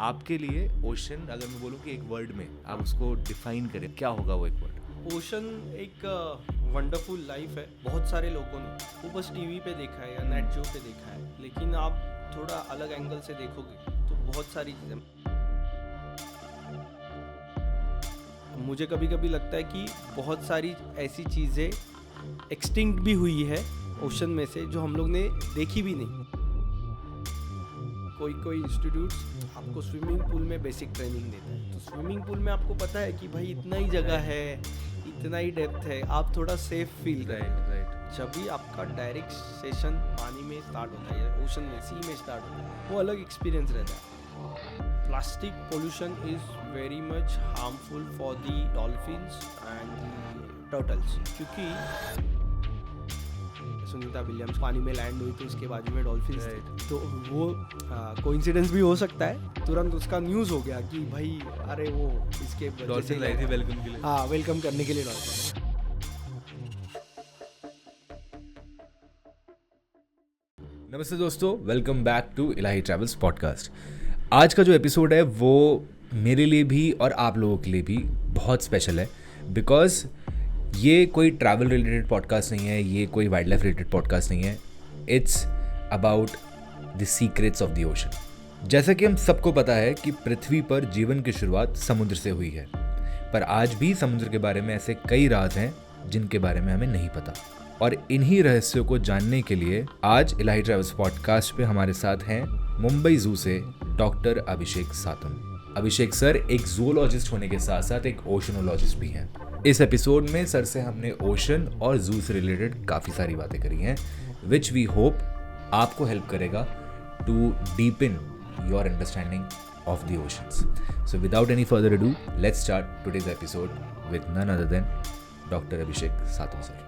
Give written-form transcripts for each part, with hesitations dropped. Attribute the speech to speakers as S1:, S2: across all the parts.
S1: आपके लिए ओशन अगर मैं बोलूँ कि एक वर्ड में आप उसको डिफाइन करें, क्या होगा वो एक वर्ड?
S2: ओशन एक वंडरफुल लाइफ है। बहुत सारे लोगों ने वो बस टीवी पे देखा है या नेट जो पे देखा है, लेकिन आप थोड़ा अलग एंगल से देखोगे तो बहुत सारी चीज़ें। मुझे कभी कभी लगता है कि बहुत सारी ऐसी चीज़ें एक्सटिंक्ट भी हुई है ओशन में से, जो हम लोग ने देखी भी नहीं। कोई कोई इंस्टीट्यूट्स आपको स्विमिंग पूल में बेसिक ट्रेनिंग देता है, तो स्विमिंग पूल में आपको पता है कि भाई इतना ही जगह है, इतना ही डेप्थ है, आप थोड़ा सेफ फील करते हो।
S1: राइट।
S2: जब भी आपका डायरेक्ट सेशन पानी में स्टार्ट होता है या ओशन में, सी में स्टार्ट होता है, वो अलग एक्सपीरियंस रहता है। Plastic pollution is very much harmful for the dolphins and the turtles, क्योंकि सुनीता विलियम्स पानी में लैंड हुई तो उसके बाजू में डॉल्फिन्स थे, तो वो कोइंसिडेंस भी हो सकता है। तुरंत उसका न्यूज़ हो गया कि भाई अरे वो इसके
S1: डॉल्फिन आई थी वेलकम के लिए।
S2: हाँ, वेलकम करने के लिए डॉल्फिन।
S1: नमस्ते दोस्तों, welcome back to Ilahi travels podcast. आज का जो एपिसोड है वो मेरे लिए भी और आप लोगों के लिए भी बहुत स्पेशल है, बिकॉज ये कोई ट्रैवल रिलेटेड पॉडकास्ट नहीं है, ये कोई वाइल्ड लाइफ रिलेटेड पॉडकास्ट नहीं है। It's about the secrets of the ocean. जैसा कि हम सबको पता है कि पृथ्वी पर जीवन की शुरुआत समुद्र से हुई है, पर आज भी समुद्र के बारे में ऐसे कई राज हैं जिनके बारे में हमें नहीं पता। और इन्हीं रहस्यों को जानने के लिए आज इलाही ट्रैवल्स पॉडकास्ट पे हमारे साथ हैं मुंबई जू से डॉक्टर अभिषेक सातम। अभिषेक सर एक जूलॉजिस्ट होने के साथ साथ एक ओशनोलॉजिस्ट भी हैं। इस एपिसोड में सर से हमने ओशन और जू से रिलेटेड काफ़ी सारी बातें करी हैं, विच वी होप आपको हेल्प करेगा to deepen your understanding of the oceans. So without any further ado, let's start today's episode with none other than Dr. Abhishek Satam sir.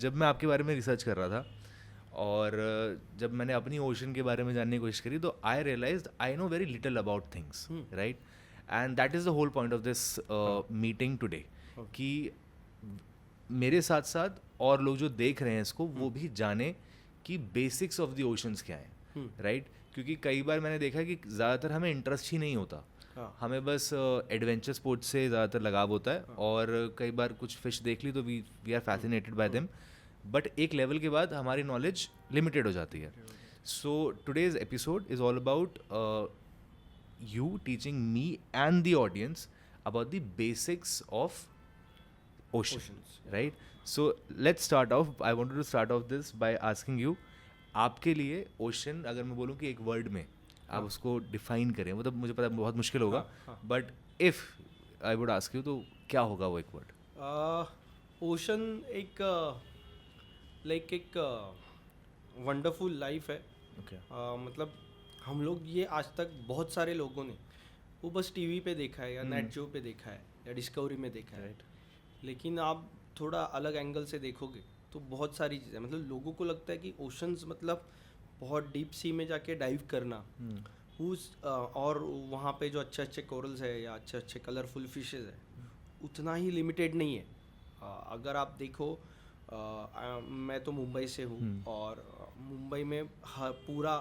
S1: जब मैं आपके बारे में रिसर्च कर रहा था और जब मैंने अपनी ओशन के बारे में जानने की कोशिश करी, तो I realised I know very little about things, right? And that is the whole point of this meeting today, कि मेरे साथ साथ और लोग जो देख रहे हैं इसको वो भी जाने कि बेसिक्स ऑफ द ओशंस क्या हैं, राइट? क्योंकि कई बार मैंने देखा कि ज़्यादातर हमें इंटरेस्ट ही नहीं होता, हमें बस एडवेंचर स्पोर्ट्स से ज़्यादातर लगाव होता है, और कई बार कुछ फिश देख ली तो we are fascinated by them, but एक लेवल के बाद हमारी नॉलेज लिमिटेड हो जाती है। So today's episode is all about you teaching me and the audience about the basics of oceans, right? So let's start off. I wanted to start off this by asking you, आपके लिए ocean अगर मैं बोलूँ कि एक word में आप उसको डिफाइन करें, मतलब मुझे पता है बहुत मुश्किल होगा, but if I would ask you, तो क्या होगा वो एक वर्ड?
S2: ओशन एक लाइक एक वंडरफुल लाइफ है। मतलब हम लोग ये आज तक बहुत सारे लोगों ने वो बस टीवी पे देखा है या नेट जो पे देखा है या डिस्कवरी में देखा है, लेकिन आप थोड़ा अलग एंगल से देखोगे तो बहुत सारी चीज़ें, मतलब लोगों को लगता है कि ओशंस मतलब बहुत डीप सी में जाके डाइव करना, और वहाँ पे जो अच्छे अच्छे कोरल्स है या अच्छे अच्छे कलरफुल फिशेस है, उतना ही लिमिटेड नहीं है। अगर आप देखो, मैं तो मुंबई से हूँ, और मुंबई में पूरा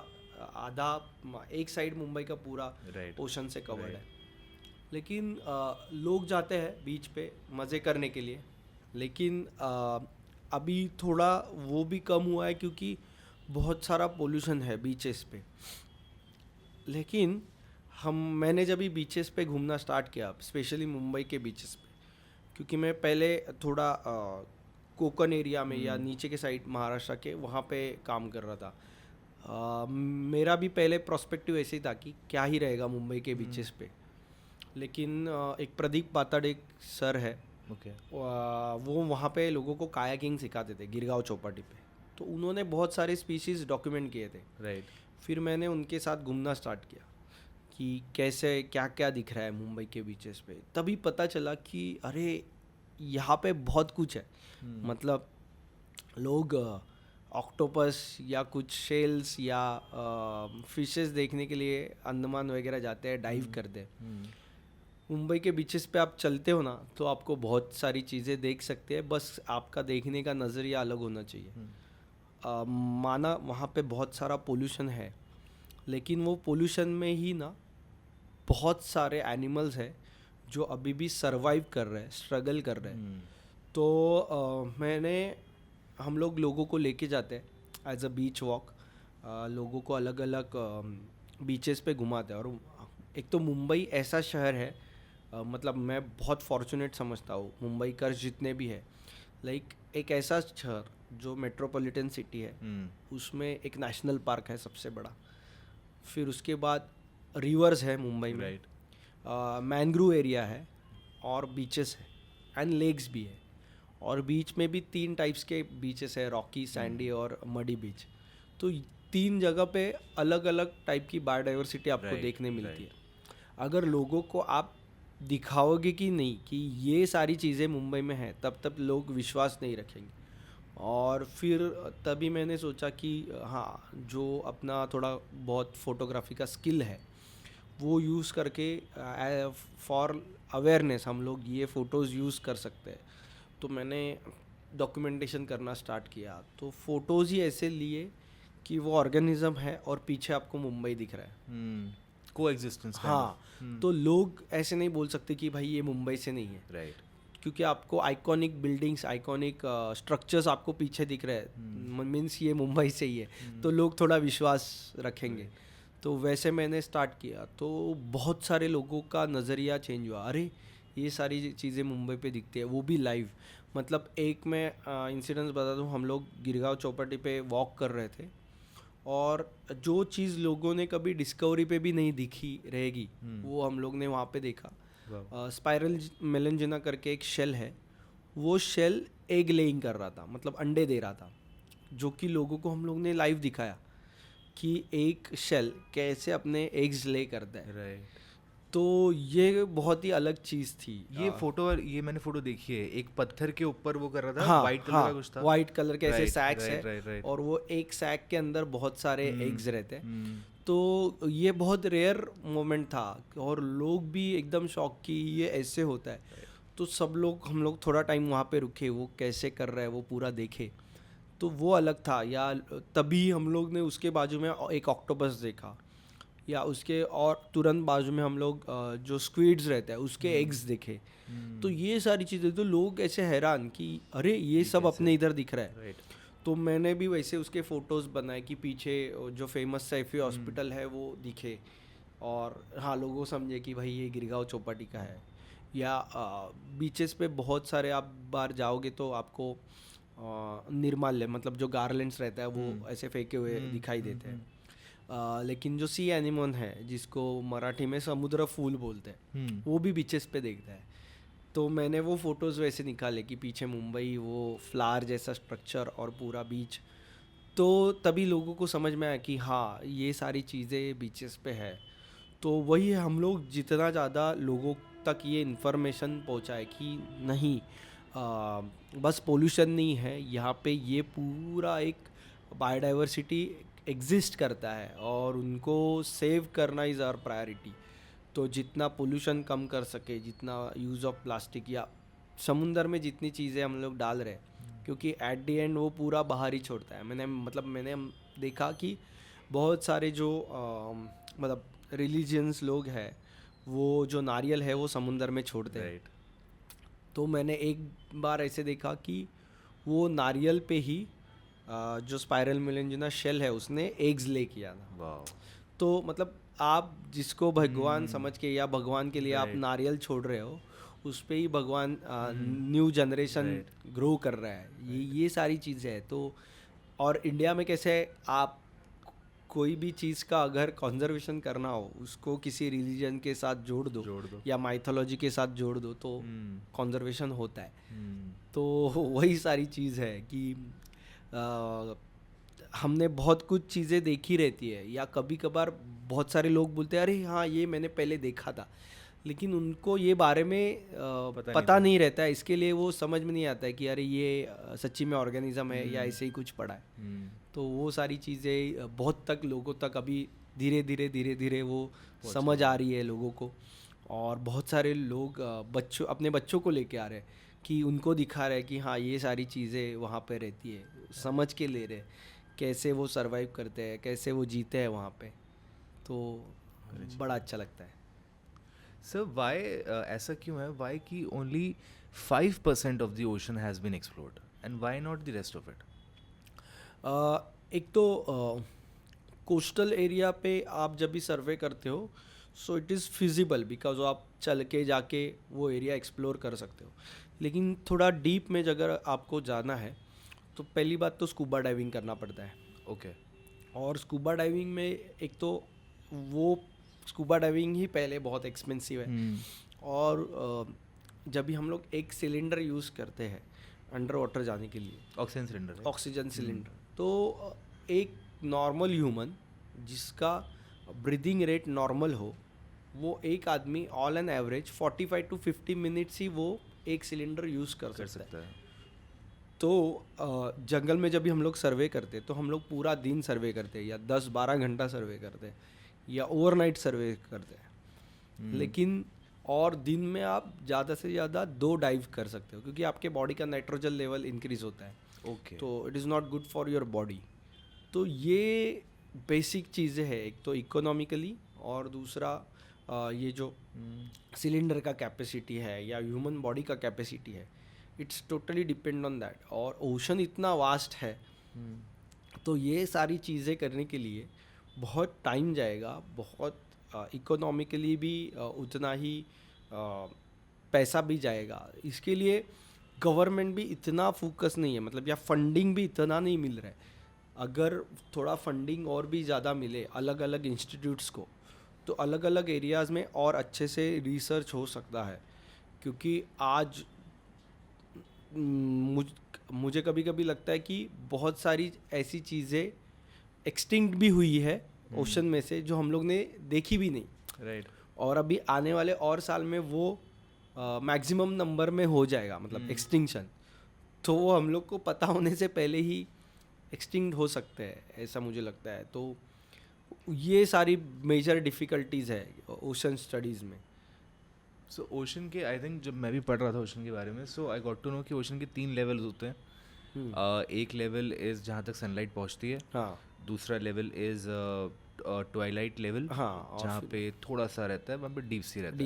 S2: आधा एक साइड मुंबई का पूरा ओशन से कवर्ड है, लेकिन लोग जाते हैं बीच पे मज़े करने के लिए, लेकिन अभी थोड़ा वो भी कम हुआ है क्योंकि बहुत सारा पोल्यूशन है बीचेस पे। लेकिन मैंने जब भी बीचेस पे घूमना स्टार्ट किया, स्पेशली मुंबई के बीचेस पे, क्योंकि मैं पहले थोड़ा कोकन एरिया में या नीचे के साइड महाराष्ट्र के वहाँ पे काम कर रहा था। मेरा भी पहले प्रोस्पेक्टिव ऐसे ही था कि क्या ही रहेगा मुंबई के बीचेस पे, लेकिन एक प्रदीप पाताड़े सर है, वो वहाँ पे लोगों को कायाकिंग सिखाते थे गिरगांव चौपाटी पे, तो उन्होंने बहुत सारे स्पीशीज़ डॉक्यूमेंट किए थे, राइट? फिर मैंने उनके साथ घूमना स्टार्ट किया कि कैसे क्या क्या दिख रहा है मुंबई के बीचेस पे, तभी पता चला कि अरे यहाँ पे बहुत कुछ है। मतलब लोग ऑक्टोपस या कुछ शेल्स या फिशेस देखने के लिए अंडमान वगैरह जाते हैं, डाइव करते हैं। मुंबई के बीचेस पे आप चलते हो ना तो आपको बहुत सारी चीज़ें देख सकते हैं, बस आपका देखने का नज़रिया अलग होना चाहिए। माना वहाँ पे बहुत सारा पोल्यूशन है, लेकिन वो पोल्यूशन में ही ना बहुत सारे एनिमल्स हैं जो अभी भी सरवाइव कर रहे हैं, स्ट्रगल कर रहे हैं। तो हम लोग लोगों को लेके जाते हैं एज अ बीच वॉक, लोगों को अलग अलग बीचेस पे घुमाते हैं। और एक तो मुंबई ऐसा शहर है, मतलब मैं बहुत फॉर्चुनेट समझता हूँ मुंबई कर जितने भी है, लाइक एक ऐसा शहर जो मेट्रोपॉलिटन सिटी है, उसमें एक नेशनल पार्क है सबसे बड़ा, फिर उसके बाद रिवर्स है मुंबई में, मैनग्रोव एरिया है और बीचेस है एंड लेक्स भी है। और बीच में भी 3 टाइप्स के बीचेस है, रॉकी, सैंडी और मडी बीच। तो 3 जगह पे अलग अलग टाइप की बायोडाइवर्सिटी आपको देखने मिलती है। अगर लोगों को आप दिखाओगे कि नहीं कि ये सारी चीज़ें मुंबई में हैं, तब लोग विश्वास नहीं रखेंगे। और फिर तभी मैंने सोचा कि हाँ, जो अपना थोड़ा बहुत फोटोग्राफी का स्किल है वो यूज़ करके फॉर अवेयरनेस हम लोग ये फ़ोटोज़ यूज़ कर सकते हैं। तो मैंने डॉक्यूमेंटेशन करना स्टार्ट किया। तो फ़ोटोज़ ही ऐसे लिए कि वो ऑर्गेनिज्म है और पीछे आपको मुंबई दिख रहा है,
S1: कोएग्जिस्टेंस।
S2: हाँ। तो लोग ऐसे नहीं बोल सकते कि भाई ये मुंबई से नहीं है,
S1: राइट,
S2: क्योंकि आपको आइकॉनिक बिल्डिंग्स, आइकॉनिक स्ट्रक्चर्स आपको पीछे दिख रहे हैं, मीन्स ये मुंबई से ही है। तो लोग थोड़ा विश्वास रखेंगे। तो वैसे मैंने स्टार्ट किया, तो बहुत सारे लोगों का नज़रिया चेंज हुआ। अरे ये सारी चीज़ें मुंबई पे दिखती है, वो भी लाइव। मतलब एक मैं इंसिडेंस बता दूँ, हम लोग गिरगांव चौपाटी पे वॉक कर रहे थे और जो चीज़ लोगों ने कभी डिस्कवरी पे भी नहीं दिखी रहेगी वो हम लोग ने वहाँ पे देखा। स्पाइरल मेलेंजिना करके एक शेल है, वो शेल एग लेइंग कर रहा था, मतलब अंडे दे रहा था, जो कि लोगों को हम लोग ने लाइव दिखाया कि एक शेल कैसे अपने एग्स ले करता है।
S1: राइट।
S2: तो ये बहुत ही अलग चीज़ थी।
S1: ये फोटो, ये मैंने फोटो देखी है, एक पत्थर के ऊपर वो कर रहा था,
S2: हाँ,
S1: वाइट कलर
S2: हाँ,
S1: का कुछ था,
S2: वाइट कलर के ऐसे
S1: Right,
S2: सैक्स
S1: right,
S2: है
S1: right, right.
S2: और वो एक सैक के अंदर बहुत सारे एग्स रहते हैं। तो ये बहुत रेयर मोमेंट था और लोग भी एकदम शॉक कि ये ऐसे होता है। तो सब लोग, हम लोग थोड़ा टाइम वहाँ पे रुके, वो कैसे कर रहा है वो पूरा देखे, तो वो अलग था। या तभी हम लोग ने उसके बाजू में एक ऑक्टोपस देखा, या उसके और तुरंत बाजू में हम लोग जो स्क्विड्स रहता है उसके एग्स देखे। तो ये सारी चीज़ें, तो लोग ऐसे हैरान कि अरे ये सब अपने इधर दिख रहा है। तो मैंने भी वैसे उसके फ़ोटोज़ बनाए कि पीछे जो फेमस सैफी हॉस्पिटल है वो दिखे, और हाँ, लोगों समझे कि भाई ये गिरगांव चौपाटी का है। या बीचेस पे बहुत सारे आप बार जाओगे तो आपको निर्माल्य, मतलब जो गार्लेंड्स रहता है वो ऐसे फेंके हुए दिखाई देते हैं। लेकिन जो सी एनिमोन है, जिसको मराठी में समुद्र फूल बोलते हैं, वो भी बीचेस पे देखता है। तो मैंने वो फ़ोटोज़ वैसे निकाले कि पीछे मुंबई, वो फ्लावर जैसा स्ट्रक्चर और पूरा बीच। तो तभी लोगों को समझ में आया कि हाँ, ये सारी चीज़ें बीचेस पे है। तो वही हम लोग जितना ज़्यादा लोगों तक ये इन्फॉर्मेशन पहुँचाए कि नहीं, बस पोल्यूशन नहीं है यहाँ पे, ये पूरा एक बायोडाइवर्सिटी एग्जिस्ट करता है और उनको सेव करना इज़ आवर प्रायोरिटी। तो जितना पोल्यूशन कम कर सके, जितना यूज़ ऑफ प्लास्टिक या समुंदर में जितनी चीज़ें हम लोग डाल रहे हैं, क्योंकि एट द एंड वो पूरा बाहर ही छोड़ता है। मैंने देखा कि बहुत सारे जो मतलब रिलीजियंस लोग हैं, वो जो नारियल है वो समुंदर में छोड़ते हैं। तो मैंने एक बार ऐसे देखा कि वो नारियल पे ही जो स्पाइरल मेलेंजिना शेल है उसने एग्स ले किया था। तो मतलब आप जिसको भगवान समझ के या भगवान के लिए आप नारियल छोड़ रहे हो, उस पे ही भगवान न्यू जनरेशन ग्रो कर रहा है। ये सारी चीज़ें हैं। तो और इंडिया में कैसे आप कोई भी चीज़ का अगर कंजर्वेशन करना हो, उसको किसी रिलीजन के साथ जोड़ दो या माइथोलॉजी के साथ जोड़ दो तो कंजर्वेशन होता है। तो वही सारी चीज़ है कि हमने बहुत कुछ चीज़ें देखी रहती है, या कभी कभार बहुत सारे लोग बोलते हैं अरे हाँ ये मैंने पहले देखा था, लेकिन उनको ये बारे में पता नहीं रहता है, इसके लिए वो समझ में नहीं आता है कि अरे ये सच्ची में ऑर्गेनिज्म है या ऐसे ही कुछ पड़ा है। तो वो सारी चीज़ें बहुत तक लोगों तक अभी धीरे धीरे वो समझ आ रही है लोगों को, और बहुत सारे लोग अपने बच्चों को लेके आ रहे हैं कि उनको दिखा रहे हैं कि हाँ ये सारी चीज़ें वहाँ पे रहती है, समझ के ले रहे कैसे वो सरवाइव करते हैं, कैसे वो जीते हैं वहाँ पे। तो बड़ा अच्छा लगता है।
S1: सर वाई ऐसा क्यों है, वाई कि only 5% of the ocean has been explored and why not the rest of it?
S2: एक तो कोस्टल एरिया पे आप जब भी सर्वे करते हो सो इट इज़ फिजिबल बिकॉज आप चल के जाके वो एरिया एक्सप्लोर कर सकते हो, लेकिन थोड़ा डीप में अगर आपको जाना है तो पहली बात तो स्कूबा डाइविंग करना पड़ता है।
S1: ओके।
S2: और स्कूबा डाइविंग में एक तो वो स्कूबा डाइविंग ही पहले बहुत एक्सपेंसिव है, और जब भी हम लोग एक सिलेंडर यूज़ करते हैं अंडर वाटर जाने के लिए, ऑक्सीजन सिलेंडर, तो एक नॉर्मल ह्यूमन जिसका ब्रीदिंग रेट नॉर्मल हो, वो एक आदमी all an average 45 to 50 minutes ही वो एक सिलेंडर यूज़ कर सकता है। तो जंगल में जब भी हम लोग सर्वे करते हैं तो हम लोग पूरा दिन सर्वे करते हैं, या 10-12 घंटा सर्वे करते हैं, या ओवरनाइट सर्वे करते हैं। लेकिन और दिन में आप ज़्यादा से ज़्यादा 2 डाइव कर सकते हो, क्योंकि आपके बॉडी का नाइट्रोजन लेवल इंक्रीज होता है।
S1: ओके।
S2: तो it is not good for your body. तो ये बेसिक चीज़ें हैं, एक तो इकोनॉमिकली, और दूसरा ये जो सिलेंडर का कैपेसिटी है या ह्यूमन बॉडी का कैपेसिटी है, it's totally depend on that. और ओशन इतना वास्ट है, तो ये सारी चीज़ें करने के लिए बहुत टाइम जाएगा, बहुत इकोनॉमिकली भी उतना ही पैसा भी जाएगा। इसके लिए गवर्नमेंट भी इतना फोकस नहीं है, मतलब या फंडिंग भी इतना नहीं मिल रहा है। अगर थोड़ा फंडिंग और भी ज़्यादा मिले अलग अलग इंस्टीट्यूट्स को, तो अलग अलग एरियाज़ में और अच्छे से रिसर्च हो सकता है। क्योंकि आज मुझे कभी कभी लगता है कि बहुत सारी ऐसी चीज़ें एक्सटिंक्ट भी हुई है ओशन में से, जो हम लोग ने देखी भी नहीं।
S1: राइट।
S2: और अभी आने वाले और साल में वो मैक्सिमम नंबर में हो जाएगा, मतलब एक्सटिंक्शन। तो वो हम लोग को पता होने से पहले ही एक्सटिंक्ट हो सकते हैं, ऐसा मुझे लगता है। तो ये सारी मेजर डिफ़िकल्टीज़ है ओशन स्टडीज़ में।
S1: सो ओशन के, आई थिंक जब मैं भी पढ़ रहा था ओशन के बारे में, सो आई गॉट टू नो कि ओशन के 3 लेवल्स होते हैं। एक लेवल इज़ जहाँ तक सनलाइट पहुँचती है। हाँ। दूसरा लेवल इज़ ट्वाइलाइट लेवल, हाँ, जहाँ पे थोड़ा सा रहता है, वहाँ पे डीप सी रहता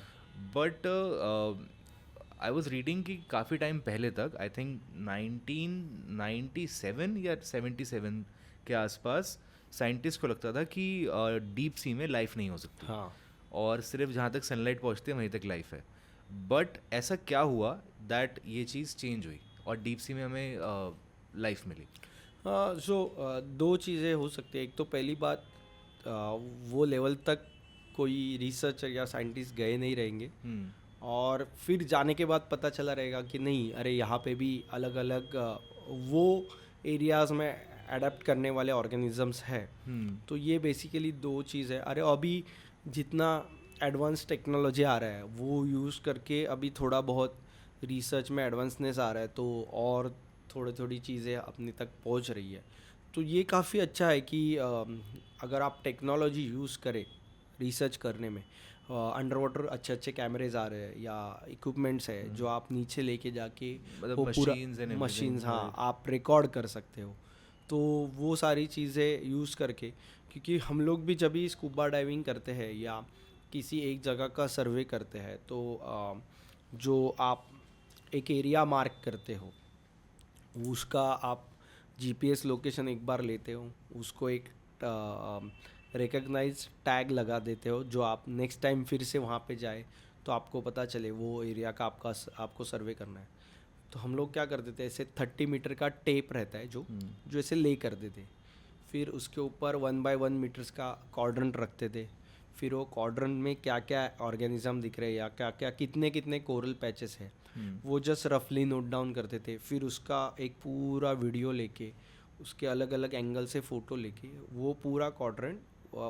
S1: है। बट आई वॉज रीडिंग कि काफ़ी टाइम पहले तक, आई थिंक 1997 या 77 के आसपास, साइंटिस्ट को लगता था कि डीप सी में लाइफ नहीं हो सकती। हाँ। और सिर्फ जहाँ तक सनलाइट पहुँचती है वहीं तक लाइफ है। बट ऐसा क्या हुआ दैट ये चीज़ चेंज हुई और डीप सी में हमें लाइफ मिली?
S2: दो चीज़ें हो सकती है। एक तो पहली बात, वो लेवल तक कोई रिसर्चर या साइंटिस्ट गए नहीं रहेंगे, और फिर जाने के बाद पता चला रहेगा कि नहीं, अरे यहाँ पे भी अलग अलग वो एरियाज़ में अडेप्ट करने वाले ऑर्गेनिजम्स है। तो ये बेसिकली दो चीज़ है। अरे अभी जितना एडवांस टेक्नोलॉजी आ रहा है वो यूज़ करके अभी थोड़ा बहुत रिसर्च में एडवांसनेस आ रहा है, तो और थोड़ी चीज़ें अपने तक पहुंच रही है। तो ये काफ़ी अच्छा है कि अगर आप टेक्नोलॉजी यूज़ करें रिसर्च करने में, अंडर वाटर अच्छे कैमरेज आ रहे हैं या इक्विपमेंट्स है जो आप नीचे लेके जाके वो पूरा मशीन्स, हाँ, आप रिकॉर्ड कर सकते हो। तो वो सारी चीज़ें यूज़ करके, क्योंकि हम लोग भी जब भी स्कूबा डाइविंग करते हैं या किसी एक जगह का सर्वे करते हैं, तो जो आप एक एरिया मार्क करते हो उसका आप जीपीएस लोकेशन एक बार लेते हो, उसको एक रिकग्नाइज टैग लगा देते हो, जो आप नेक्स्ट टाइम फिर से वहाँ पे जाए तो आपको पता चले वो एरिया का आपको सर्वे करना है। तो हम लोग क्या करते थे, ऐसे 30 मीटर का टेप रहता है जो ऐसे ले कर देते, फिर उसके ऊपर 1 by 1 मीटर्स का क्वाड्रेंट रखते थे। फिर वो क्वाड्रेंट में क्या क्या ऑर्गेनिज्म दिख रहे हैं या क्या क्या कितने कोरल पैचेस है वो जस्ट रफली नोट डाउन करते थे। फिर उसका एक पूरा वीडियो लेके उसके अलग अलग एंगल से फ़ोटो लेके वो पूरा क्वाड्रेंट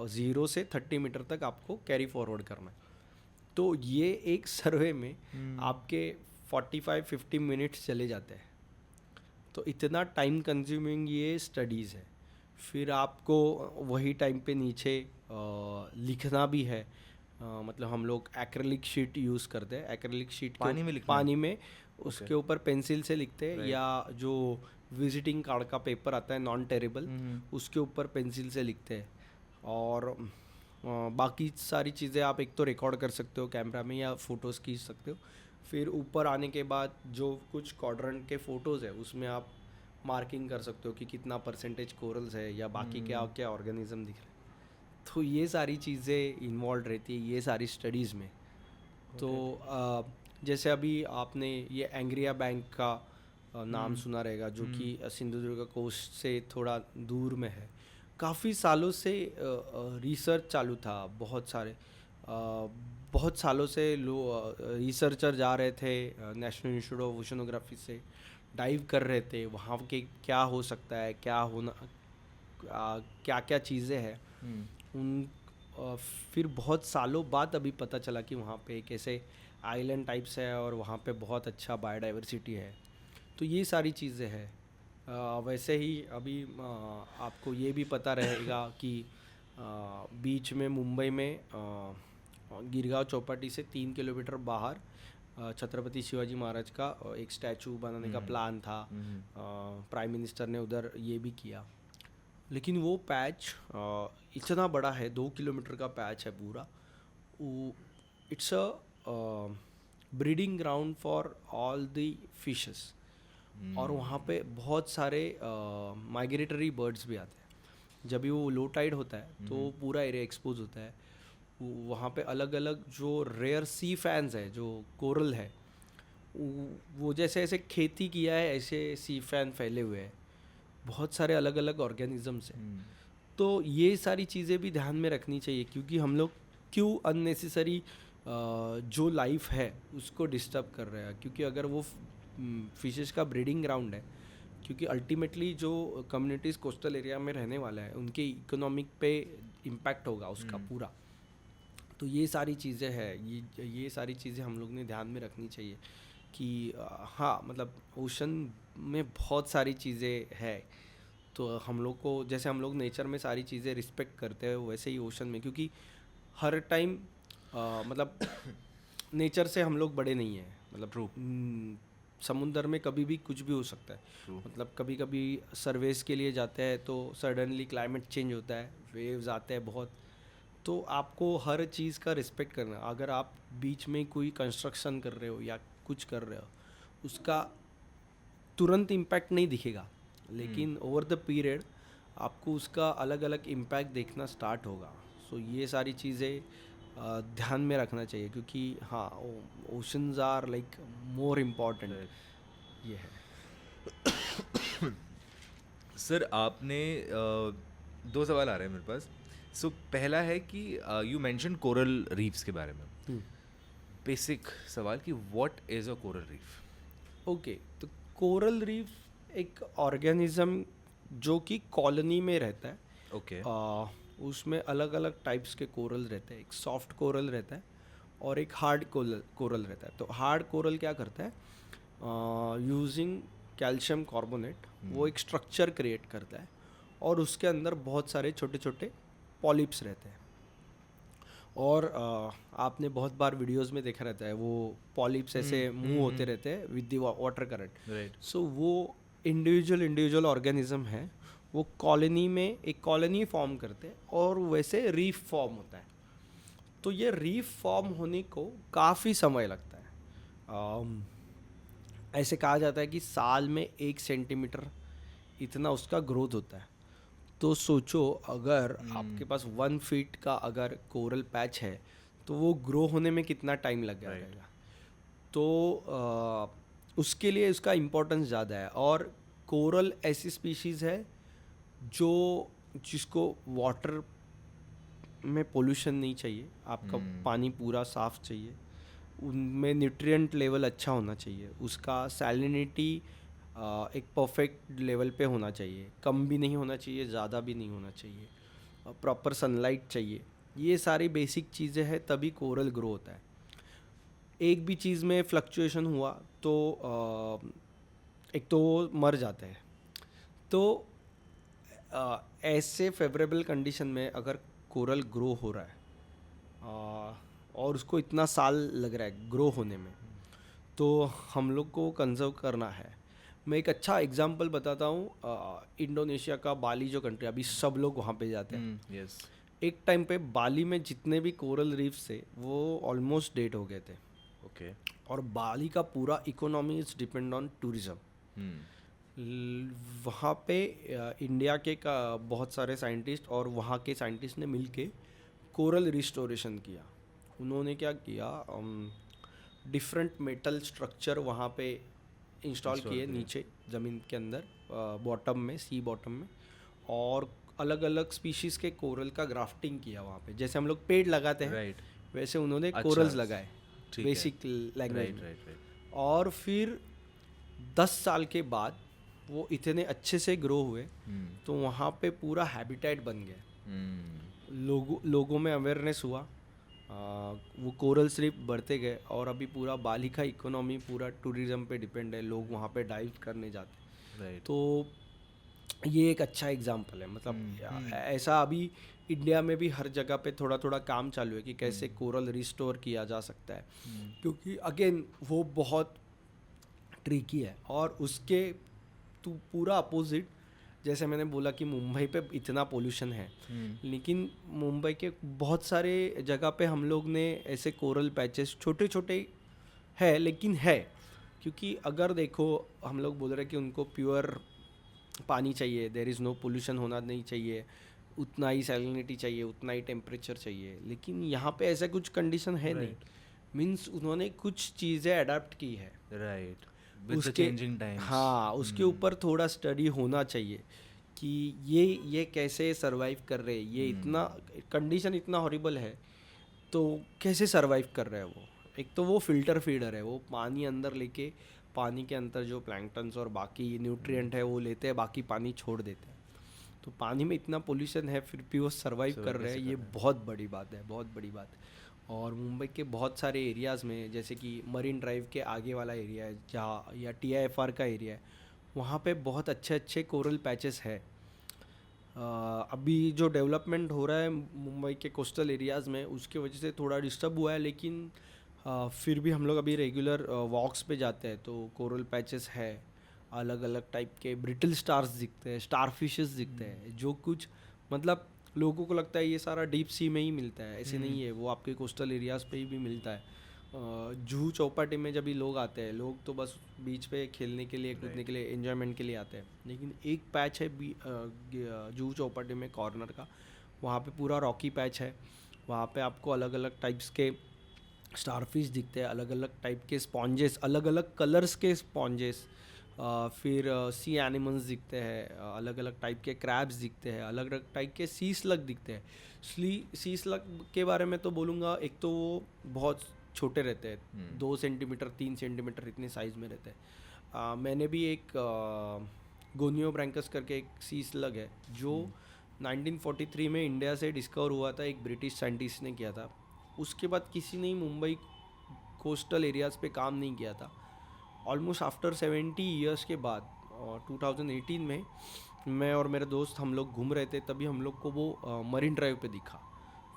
S2: 0 से 30 मीटर तक आपको कैरी फॉरवर्ड करना है। तो ये एक सर्वे में आपके 45-50 मिनट्स चले जाते हैं। तो इतना टाइम कंज्यूमिंग ये स्टडीज़ है। फिर आपको वही टाइम पे नीचे लिखना भी है। मतलब हम लोग एक्रेलिक शीट यूज़ करते हैं। एक्रेलिक शीट
S1: पानी में लिखना है?
S2: पानी में उसके ऊपर पेंसिल से लिखते हैं, या जो विजिटिंग कार्ड का पेपर आता है नॉन टेरेबल, उसके ऊपर पेंसिल से लिखते हैं। और बाकी सारी चीज़ें आप एक तो रिकॉर्ड कर सकते हो कैमरा में या फ़ोटोज़ खींच सकते हो। फिर ऊपर आने के बाद जो कुछ क्वाड्रेंट के फ़ोटोज़ है उसमें आप मार्किंग कर सकते हो कि कितना परसेंटेज कोरल्स है या बाकी क्या क्या ऑर्गेनिज्म दिख रहे हैं। तो ये सारी चीज़ें इन्वॉल्व रहती है ये सारी स्टडीज़ में। तो जैसे अभी आपने ये एंग्रिया बैंक का नाम सुना रहेगा, जो कि सिंधुदुर्ग कोस्ट से थोड़ा दूर में है। काफ़ी सालों से रिसर्च चालू था। बहुत सालों से रिसर्चर जा रहे थे नेशनल इंस्टीट्यूट ऑफ ओशनोग्राफी से, डाइव कर रहे थे वहाँ के क्या हो सकता है, क्या होना, क्या क्या चीज़ें हैं उन। फिर बहुत सालों बाद अभी पता चला कि वहाँ पे एक ऐसे आइलैंड टाइप्स है और वहाँ पे बहुत अच्छा बायोडाइवर्सिटी है। तो ये सारी चीज़ें हैं। वैसे ही अभी आपको ये भी पता रहेगा कि बीच में मुंबई में गिरगांव चौपाटी से 3 किलोमीटर बाहर छत्रपति शिवाजी महाराज का एक स्टैचू बनाने का प्लान था। प्राइम मिनिस्टर ने उधर ये भी किया। लेकिन वो पैच इतना बड़ा है, 2 किलोमीटर का पैच है पूरा। It's a breeding ground for all the fishes. और वहाँ पे बहुत सारे माइग्रेटरी बर्ड्स भी आते हैं। जब भी वो लो टाइड होता है तो पूरा एरिया एक्सपोज होता है। वहाँ पे अलग अलग जो रेयर सी फैंस है, जो कोरल है, वो जैसे ऐसे खेती किया है ऐसे सी फैन फैले हुए हैं। बहुत सारे अलग अलग ऑर्गेनिजम्स हैं। तो ये सारी चीज़ें भी ध्यान में रखनी चाहिए, क्योंकि हम लोग क्यों अननेसेसरी जो लाइफ है उसको डिस्टर्ब कर रहे हैं। क्योंकि अगर वो फिशेस का ब्रीडिंग ग्राउंड है, क्योंकि अल्टीमेटली जो कम्युनिटीज़ कोस्टल एरिया में रहने वाला है उनके इकोनॉमिक पे इम्पैक्ट होगा उसका पूरा। तो ये सारी चीज़ें हैं, ये सारी चीज़ें हम लोग ने ध्यान में रखनी चाहिए कि हाँ, मतलब ओशन में बहुत सारी चीज़ें हैं। तो हम लोग को, जैसे हम लोग नेचर में सारी चीज़ें रिस्पेक्ट करते हैं, वैसे ही ओशन में, क्योंकि हर टाइम मतलब नेचर से हम लोग बड़े नहीं हैं। मतलब समुंदर में कभी भी कुछ भी हो सकता है। मतलब कभी कभी सर्वेस के लिए जाते हैं तो सडनली क्लाइमेट चेंज होता है, वेव्स आते हैं बहुत। तो आपको हर चीज़ का रिस्पेक्ट करना। अगर आप बीच में कोई कंस्ट्रक्शन कर रहे हो या कुछ कर रहे हो, उसका तुरंत इम्पैक्ट नहीं दिखेगा, लेकिन ओवर द पीरियड आपको उसका अलग अलग इम्पैक्ट देखना स्टार्ट होगा। सो ये सारी चीज़ें ध्यान में रखना चाहिए, क्योंकि हाँ, oceans are like more important. ये है।
S1: सर आपने 2 सवाल आ रहे हैं मेरे पास। सो पहला है कि यू मेंशन कोरल रीफ्स के बारे में। बेसिक सवाल कि what is a coral reef?
S2: Okay, तो कोरल रीफ एक ऑर्गेनिज्म जो कि कॉलोनी में रहता है।
S1: ओके।
S2: उसमें अलग अलग टाइप्स के कोरल रहते हैं। एक सॉफ्ट कोरल रहता है और एक हार्ड कोरल रहता है। तो हार्ड कोरल क्या करता है, यूजिंग कैल्शियम कार्बोनेट वो एक स्ट्रक्चर क्रिएट करता है और उसके अंदर बहुत सारे छोटे छोटे पॉलिप्स रहते हैं। और आपने बहुत बार वीडियोस में देखा रहता है, वो पॉलिप्स ऐसे मूव होते रहते हैं विद द वाटर करंट। सो वो इंडिविजुअल ऑर्गेनिज्म है, वो कॉलोनी में एक कॉलोनी फॉर्म करते हैं और वैसे रीफ फॉर्म होता है। तो ये रीफ फॉर्म होने को काफ़ी समय लगता है। ऐसे कहा जाता है कि साल में 1 सेंटीमीटर इतना उसका ग्रोथ होता है। तो सोचो, अगर आपके पास 1 फीट का अगर कोरल पैच है तो वो ग्रो होने में कितना टाइम लग जाएगा। तो उसके लिए उसका इम्पोर्टेंस ज़्यादा है। और कोरल ऐसी स्पीशीज़ है जिसको वाटर में पोल्यूशन नहीं चाहिए, आपका पानी पूरा साफ़ चाहिए, उनमें न्यूट्रिएंट लेवल अच्छा होना चाहिए, उसका सैलिनिटी एक परफेक्ट लेवल पे होना चाहिए, कम भी नहीं होना चाहिए, ज़्यादा भी नहीं होना चाहिए, प्रॉपर सनलाइट चाहिए। ये सारी बेसिक चीज़ें हैं, तभी कोरल ग्रो होता है। एक भी चीज़ में फ्लक्चुएशन हुआ तो एक तो वो मर जाते हैं। तो ऐसे फेवरेबल कंडीशन में अगर कोरल ग्रो हो रहा है और उसको इतना साल लग रहा है ग्रो होने में, तो हम लोग को कंजर्व करना है। मैं एक अच्छा एग्जांपल बताता हूँ, इंडोनेशिया का बाली जो कंट्री, अभी सब लोग वहाँ पे जाते हैं।
S1: यस।
S2: एक टाइम पे बाली में जितने भी कोरल रीफ्स थे वो ऑलमोस्ट डेड हो गए थे।
S1: ओके।
S2: और बाली का पूरा economy is depend on tourism. वहाँ पे इंडिया के बहुत सारे साइंटिस्ट और वहाँ के साइंटिस्ट ने मिलके कोरल रिस्टोरेशन किया। उन्होंने क्या किया, डिफरेंट मेटल स्ट्रक्चर वहाँ पे इंस्टॉल किए नीचे ज़मीन के अंदर, बॉटम में, सी बॉटम में, और अलग अलग स्पीशीज़ के कोरल का ग्राफ्टिंग किया वहाँ पे। जैसे हम लोग पेड़ लगाते हैं
S1: राइट।
S2: वैसे उन्होंने
S1: अच्छा,
S2: कोरल्स लगाए
S1: ठीक है।
S2: बेसिक लैंग्वेज में।
S1: राइट।
S2: और फिर 10 साल के बाद वो इतने अच्छे से ग्रो हुए तो वहाँ पे पूरा हैबिटेट बन गया। लोगों में अवेयरनेस हुआ, वो कोरल रीफ बढ़ते गए और अभी पूरा बाली का इकोनॉमी पूरा टूरिज्म पे डिपेंड है। लोग वहाँ पे डाइव करने जाते हैं। तो ये एक अच्छा एग्जांपल है। मतलब ऐसा अभी इंडिया में भी हर जगह पे थोड़ा थोड़ा काम चालू है कि कैसे कोरल रिस्टोर किया जा सकता है, क्योंकि अगेन वो बहुत ट्रिकी है। और उसके पूरा अपोजिट, जैसे मैंने बोला कि मुंबई पे इतना पोल्यूशन है, लेकिन मुंबई के बहुत सारे जगह पे हम लोग ने ऐसे कोरल पैचेस छोटे छोटे है, लेकिन है, क्योंकि अगर देखो हम लोग बोल रहे हैं कि उनको प्योर पानी चाहिए, देयर इज़ नो पोल्यूशन होना नहीं चाहिए, उतना ही सैलिनिटी चाहिए, उतना ही टेम्परेचर चाहिए, लेकिन यहाँ पे ऐसा कुछ कंडीशन है नहीं। मीन्स उन्होंने कुछ चीज़ें अडाप्ट की है।
S1: राइट।
S2: उसके
S1: चेंजिंग टाइम्स।
S2: हाँ, उसके ऊपर थोड़ा स्टडी होना चाहिए कि ये कैसे सरवाइव कर रहे हैं। ये इतना कंडीशन इतना हॉरिबल है तो कैसे सरवाइव कर रहे हैं वो। एक तो वो फिल्टर फीडर है, वो पानी अंदर लेके पानी के अंदर जो प्लैंक्टन्स और बाकी न्यूट्रिएंट है वो लेते हैं, बाकी पानी छोड़ देते हैं। तो पानी में इतना पोल्यूशन है फिर भी वो सरवाइव कर रहे हैं, ये बहुत बड़ी बात है, बहुत बड़ी बात। और मुंबई के बहुत सारे एरियाज़ में, जैसे कि मरीन ड्राइव के आगे वाला एरिया है जहाँ, या TIFR का एरिया है, वहाँ पे बहुत अच्छे अच्छे कोरल पैचेस है। अभी जो डेवलपमेंट हो रहा है मुंबई के कोस्टल एरियाज़ में, उसके वजह से थोड़ा डिस्टर्ब हुआ है, लेकिन फिर भी हम लोग अभी रेगुलर वॉक्स पे जाते हैं तो कोरल पैचेस है। अलग अलग टाइप के ब्रिटल स्टार्स दिखते हैं, स्टार फिशेस दिखते हैं, जो कुछ मतलब लोगों को लगता है ये सारा डीप सी में ही मिलता है, ऐसे नहीं है, वो आपके कोस्टल एरियाज़ पे ही भी मिलता है। जुहू चौपाटी में जब भी लोग आते हैं, लोग तो बस बीच पे खेलने के लिए, कूदने के लिए, एंजॉयमेंट के लिए आते हैं, लेकिन एक पैच है जुहू चौपाटी में कॉर्नर का, वहाँ पे पूरा रॉकी पैच है। वहाँ पे आपको अलग अलग टाइप्स के स्टारफिश दिखते हैं, अलग अलग टाइप के स्पॉन्जेस, अलग अलग कलर्स के स्पॉन्जेस, फिर सी एनिमल्स दिखते हैं, अलग अलग टाइप के क्रैब्स दिखते हैं, अलग अलग टाइप के सी स्लग दिखते हैं। सी स्लग के बारे में तो बोलूँगा, एक तो वो बहुत छोटे रहते हैं, 2 सेंटीमीटर 3 सेंटीमीटर इतने साइज़ में रहते हैं। मैंने भी एक गोनियो ब्रैंकस करके एक सी स्लग है जो 1943 में इंडिया से डिस्कवर हुआ था, एक ब्रिटिश साइंटिस्ट ने किया था। उसके बाद किसी ने मुंबई कोस्टल एरियाज़ पे काम नहीं किया था। ऑलमोस्ट आफ्टर 70 ईयर्स के बाद 2018 में मैं और मेरे दोस्त हम लोग घूम रहे थे, तभी हम लोग को वो मरीन ड्राइव पे दिखा।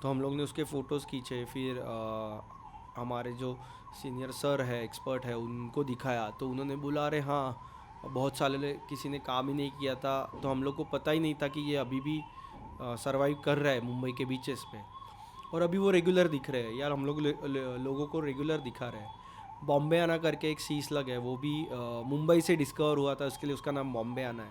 S2: तो हम लोग ने उसके फ़ोटोज़ खींचे, फिर हमारे जो सीनियर सर है, एक्सपर्ट है, उनको दिखाया, तो उन्होंने बोला अरे हाँ, बहुत साल किसी ने काम ही नहीं किया था, तो हम लोग को पता ही नहीं था कि ये अभी भी सर्वाइव कर रहा है मुंबई के बीचेस पे। और अभी वो रेगुलर दिख रहे हैं यार, हम लोग लोगों को रेगुलर दिखा रहे हैं। बॉम्बे आना करके एक सी स्लग है, वो भी मुंबई से डिस्कवर हुआ था, इसके लिए उसका नाम बॉम्बे आना है।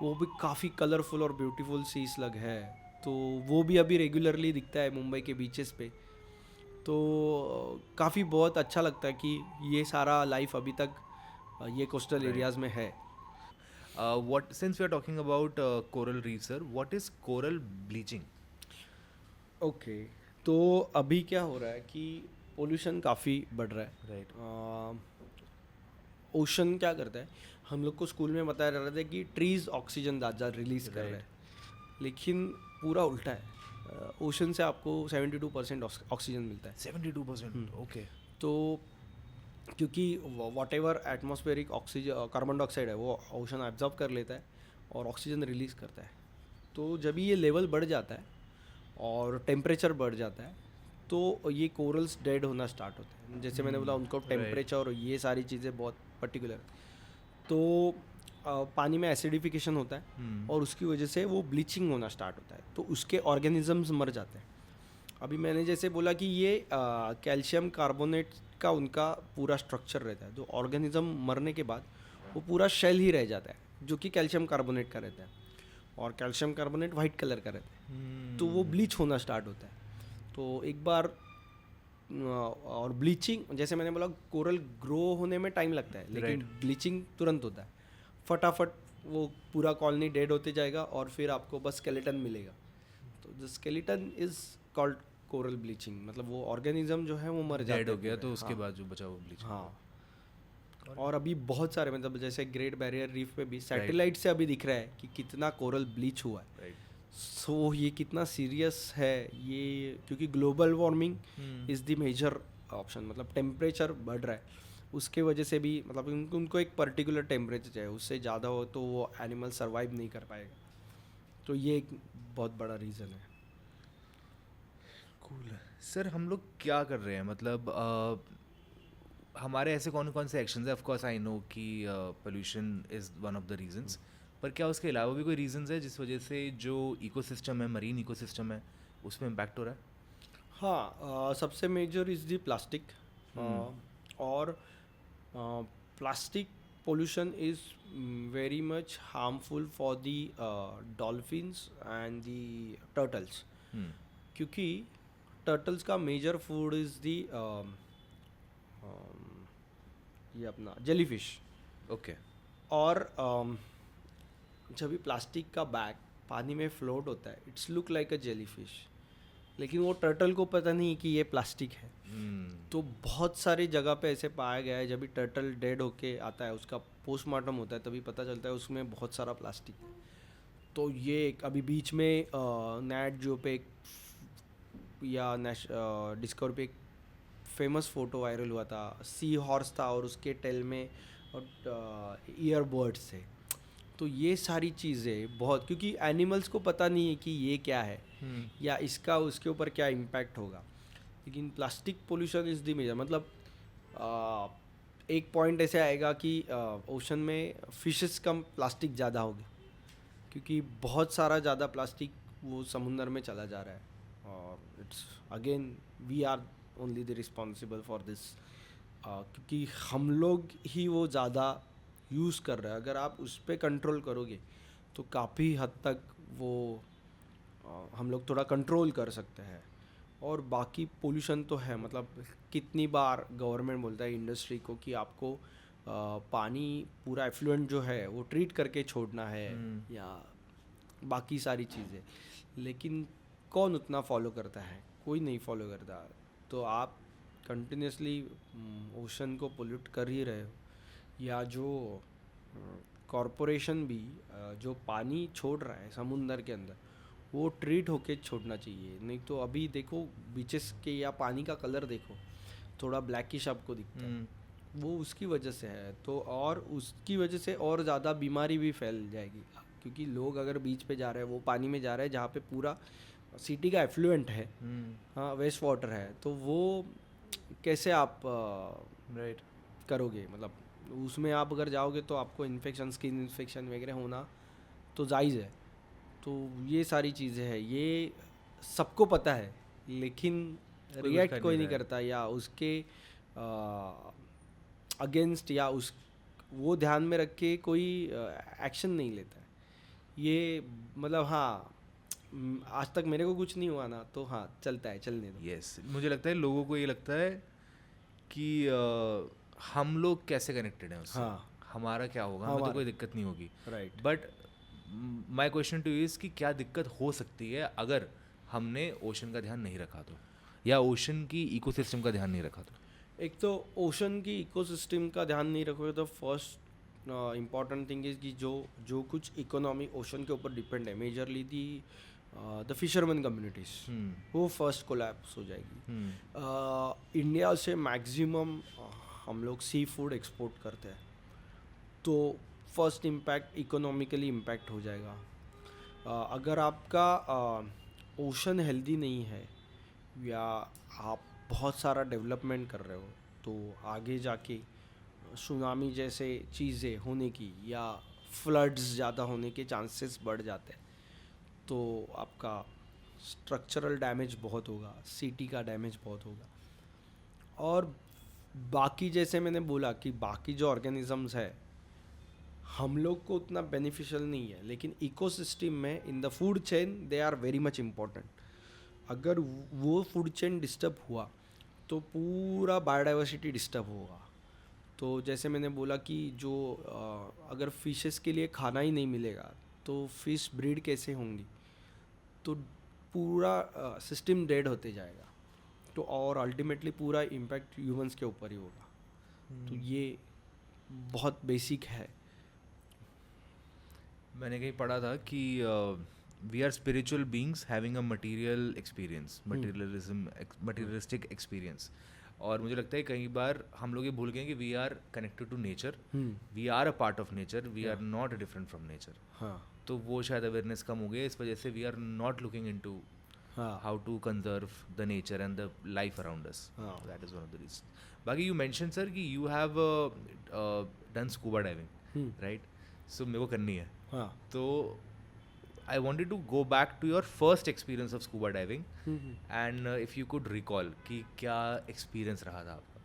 S2: वो भी काफ़ी कलरफुल और ब्यूटीफुल सी स्लग है, तो वो भी अभी रेगुलरली दिखता है मुंबई के बीचेस पे। तो काफ़ी बहुत अच्छा लगता है कि ये सारा लाइफ अभी तक ये कोस्टल एरियाज़ में है।
S1: What, since we are talking about coral reef, sir, what is coral bleaching?
S2: Okay, तो अभी क्या हो रहा है कि पोल्यूशन काफ़ी बढ़ रहा है।
S1: राइट।
S2: ओशन क्या करता है, हम लोग को स्कूल में बताया जा रहा था कि ट्रीज ऑक्सीजन ज़्यादा रिलीज कर रहे हैं, लेकिन पूरा उल्टा है। ओशन से आपको 72% ऑक्सीजन मिलता है।
S1: 72%, ओके।
S2: तो क्योंकि what ever atmospheric oxygen carbon dioxide है वो ओशन एब्जॉर्ब कर लेता है और ऑक्सीजन रिलीज़ करता है। तो जब ये लेवल बढ़ जाता है और टेम्परेचर बढ़ जाता है तो ये कोरल्स डेड होना स्टार्ट होते हैं। जैसे मैंने बोला उनको टेम्परेचर और ये सारी चीज़ें बहुत पर्टिकुलर, तो पानी में एसिडिफिकेशन होता है और उसकी वजह से वो ब्लीचिंग होना स्टार्ट होता है, तो उसके ऑर्गेनिजम्स मर जाते हैं। अभी मैंने जैसे बोला कि ये कैल्शियम कार्बोनेट का उनका पूरा स्ट्रक्चर रहता है, जो ऑर्गेनिज्म मरने के बाद वो पूरा शेल ही रह जाता है जो कि कैल्शियम कार्बोनेट का रहता है, और कैल्शियम कार्बोनेट वाइट कलर का रहता है, तो वो ब्लीच होना स्टार्ट होता है। तो एक बार और ब्लीचिंग, जैसे मैंने बोला कोरल ग्रो होने में टाइम लगता है, लेकिन ब्लीचिंग तुरंत होता है, फटाफट वो पूरा कॉलोनी डेड होते जाएगा और फिर आपको बस स्केलेटन मिलेगा। तो the skeleton is called coral bleaching, मतलब वो ऑर्गेनिज्म जो है वो मर जाता है,
S1: डेड हो गया, तो उसके बाद जो बचा वो ब्लीचिंग।
S2: हाँ, और अभी बहुत सारे, मतलब जैसे ग्रेट बैरियर रीफ पे भी सैटेलाइट से अभी दिख रहा है कि कितना कोरल ब्लीच हुआ है। सो ये कितना सीरियस है ये, क्योंकि global warming is the major option, मतलब टेम्परेचर बढ़ रहा है उसके वजह से भी, मतलब उनको एक पर्टिकुलर टेम्परेचर चाहिए, उससे ज़्यादा हो तो वो एनिमल सर्वाइव नहीं कर पाएगा। तो ये एक बहुत बड़ा रीज़न है।
S1: कूल सर, हम लोग क्या कर रहे हैं, मतलब हमारे ऐसे कौन कौन से एक्शंस है? ऑफ कोर्स आई नो कि pollution is one of the reasons, पर क्या उसके अलावा भी कोई रीजंस है जिस वजह से जो इकोसिस्टम है, मरीन इकोसिस्टम है, उसमें इम्पैक्ट हो रहा है?
S2: हाँ, सबसे मेजर इज़ द प्लास्टिक, और plastic pollution is very much harmful for the dolphins and the turtles, क्योंकि टर्टल्स का मेजर फूड इज़ दी ये अपना जेलीफिश।
S1: ओके।
S2: और जब भी प्लास्टिक का बैग पानी में फ्लोट होता है, it's look like a jellyfish, लेकिन वो टर्टल को पता नहीं कि ये प्लास्टिक है। तो बहुत सारी जगह पे ऐसे पाया गया है, जब भी टर्टल डेड होके आता है, उसका पोस्टमार्टम होता है, तभी पता चलता है उसमें बहुत सारा प्लास्टिक है। तो ये अभी बीच में नेट जो पे या डिस्कवर पे एक फेमस फ़ोटो वायरल हुआ था, सी हॉर्स था और उसके टेल में ईयर बर्ड्स थे। तो ये सारी चीज़ें बहुत, क्योंकि एनिमल्स को पता नहीं है कि ये क्या है या इसका उसके ऊपर क्या इम्पैक्ट होगा, लेकिन plastic pollution is the major, मतलब एक पॉइंट ऐसे आएगा कि ओशन में फिशेस कम, प्लास्टिक ज़्यादा होगी, क्योंकि बहुत सारा ज़्यादा प्लास्टिक वो समुंदर में चला जा रहा है, और it's again we are only the responsible for this, क्योंकि हम लोग ही वो ज़्यादा यूज़ कर रहे हैं। अगर आप उस पर कंट्रोल करोगे तो काफ़ी हद तक वो हम लोग थोड़ा कंट्रोल कर सकते हैं। और बाकी पोल्यूशन तो है, मतलब कितनी बार गवर्नमेंट बोलता है इंडस्ट्री को कि आपको पानी पूरा एफ्लुएंट जो है वो ट्रीट करके छोड़ना है या बाकी सारी चीज़ें, लेकिन कौन उतना फॉलो करता है? कोई नहीं फॉलो करता। तो आप कंटिन्यूसली ओशन को पोल्यूट कर ही रहे हो, या जो कॉरपोरेशन भी जो पानी छोड़ रहा है समुंदर के अंदर, वो ट्रीट होके छोड़ना चाहिए। नहीं तो अभी देखो बीचेस के या पानी का कलर देखो, थोड़ा ब्लैकिश आपको दिखता है, वो उसकी वजह से है। तो और उसकी वजह से और ज़्यादा बीमारी भी फैल जाएगी, क्योंकि लोग अगर बीच पे जा रहे हैं, वो पानी में जा रहे हैं जहाँ पे पूरा सिटी का एफ्लुएंट है, हाँ, वेस्ट वाटर है, तो वो कैसे आप
S1: राइट
S2: करोगे? मतलब उसमें आप अगर जाओगे तो आपको इन्फेक्शन, स्किन इन्फेक्शन वगैरह होना तो जायज़ है। तो ये सारी चीज़ें हैं, ये सबको पता है, लेकिन रिएक्ट कोई नहीं करता, या उसके अगेंस्ट या उस वो ध्यान में रख के कोई एक्शन नहीं लेता है। ये मतलब हाँ, आज तक मेरे को कुछ नहीं हुआ ना, तो हाँ चलता है, चलने दो।
S1: यस, मुझे लगता है लोगों को ये लगता है कि हम लोग कैसे कनेक्टेड हैं उससे, हमारा क्या होगा, हमें तो कोई दिक्कत नहीं होगी।
S2: Right.
S1: But my question to you is कि क्या दिक्कत हो सकती है अगर हमने ओशन का ध्यान नहीं रखा तो, या ओशन की इकोसिस्टम का ध्यान नहीं रखा तो?
S2: एक तो ओशन की इकोसिस्टम का ध्यान नहीं रखोगे तो फर्स्ट इम्पॉर्टेंट थिंग इज कि जो कुछ इकोनॉमी ओशन के ऊपर डिपेंड है, मेजरली द फिशरमैन कम्युनिटीज़, वो फर्स्ट कोलैप्स हो जाएगी। इंडिया से मैक्सिमम हम लोग सी फूड एक्सपोर्ट करते हैं, तो फर्स्ट इम्पैक्ट इकोनॉमिकली इम्पैक्ट हो जाएगा। अगर आपका ओशन हेल्दी नहीं है या आप बहुत सारा डेवलपमेंट कर रहे हो, तो आगे जाके सुनामी जैसे चीज़ें होने की या फ्लड्स ज़्यादा होने के चांसेस बढ़ जाते हैं। तो आपका स्ट्रक्चरल डैमेज बहुत होगा, सिटी का डैमेज बहुत होगा। और बाकी जैसे मैंने बोला कि बाकी जो ऑर्गेनिजम्स है हम लोग को उतना बेनिफिशियल नहीं है, लेकिन इकोसिस्टम में in the food chain they are very much important. अगर वो फूड चेन डिस्टर्ब हुआ तो पूरा बायोडाइवर्सिटी डिस्टर्ब होगा। तो जैसे मैंने बोला कि जो अगर फिशेस के लिए खाना ही नहीं मिलेगा तो फिश ब्रीड कैसे होंगी, तो पूरा सिस्टम डेड होते जाएगा। तो और अल्टीमेटली पूरा इम्पैक्ट ह्यूमंस के ऊपर ही होगा। तो ये बहुत बेसिक है।
S1: मैंने कहीं पढ़ा था कि we are spiritual beings having a material experience, materialistic experience. और मुझे लगता है कई बार हम लोग ये भूल गए कि we are connected to nature, we are a part of nature, we are not different from nature. तो वो शायद अवेयरनेस कम हो गई, इस वजह से we are not looking into how to conserve the nature and the life around us. That is one of the reasons. Baki, you mentioned sir कि you have done scuba diving, right? So मेरे को करनी है। तो I wanted to go back to your first experience of scuba diving and if you could recall कि क्या experience रहा था आपका?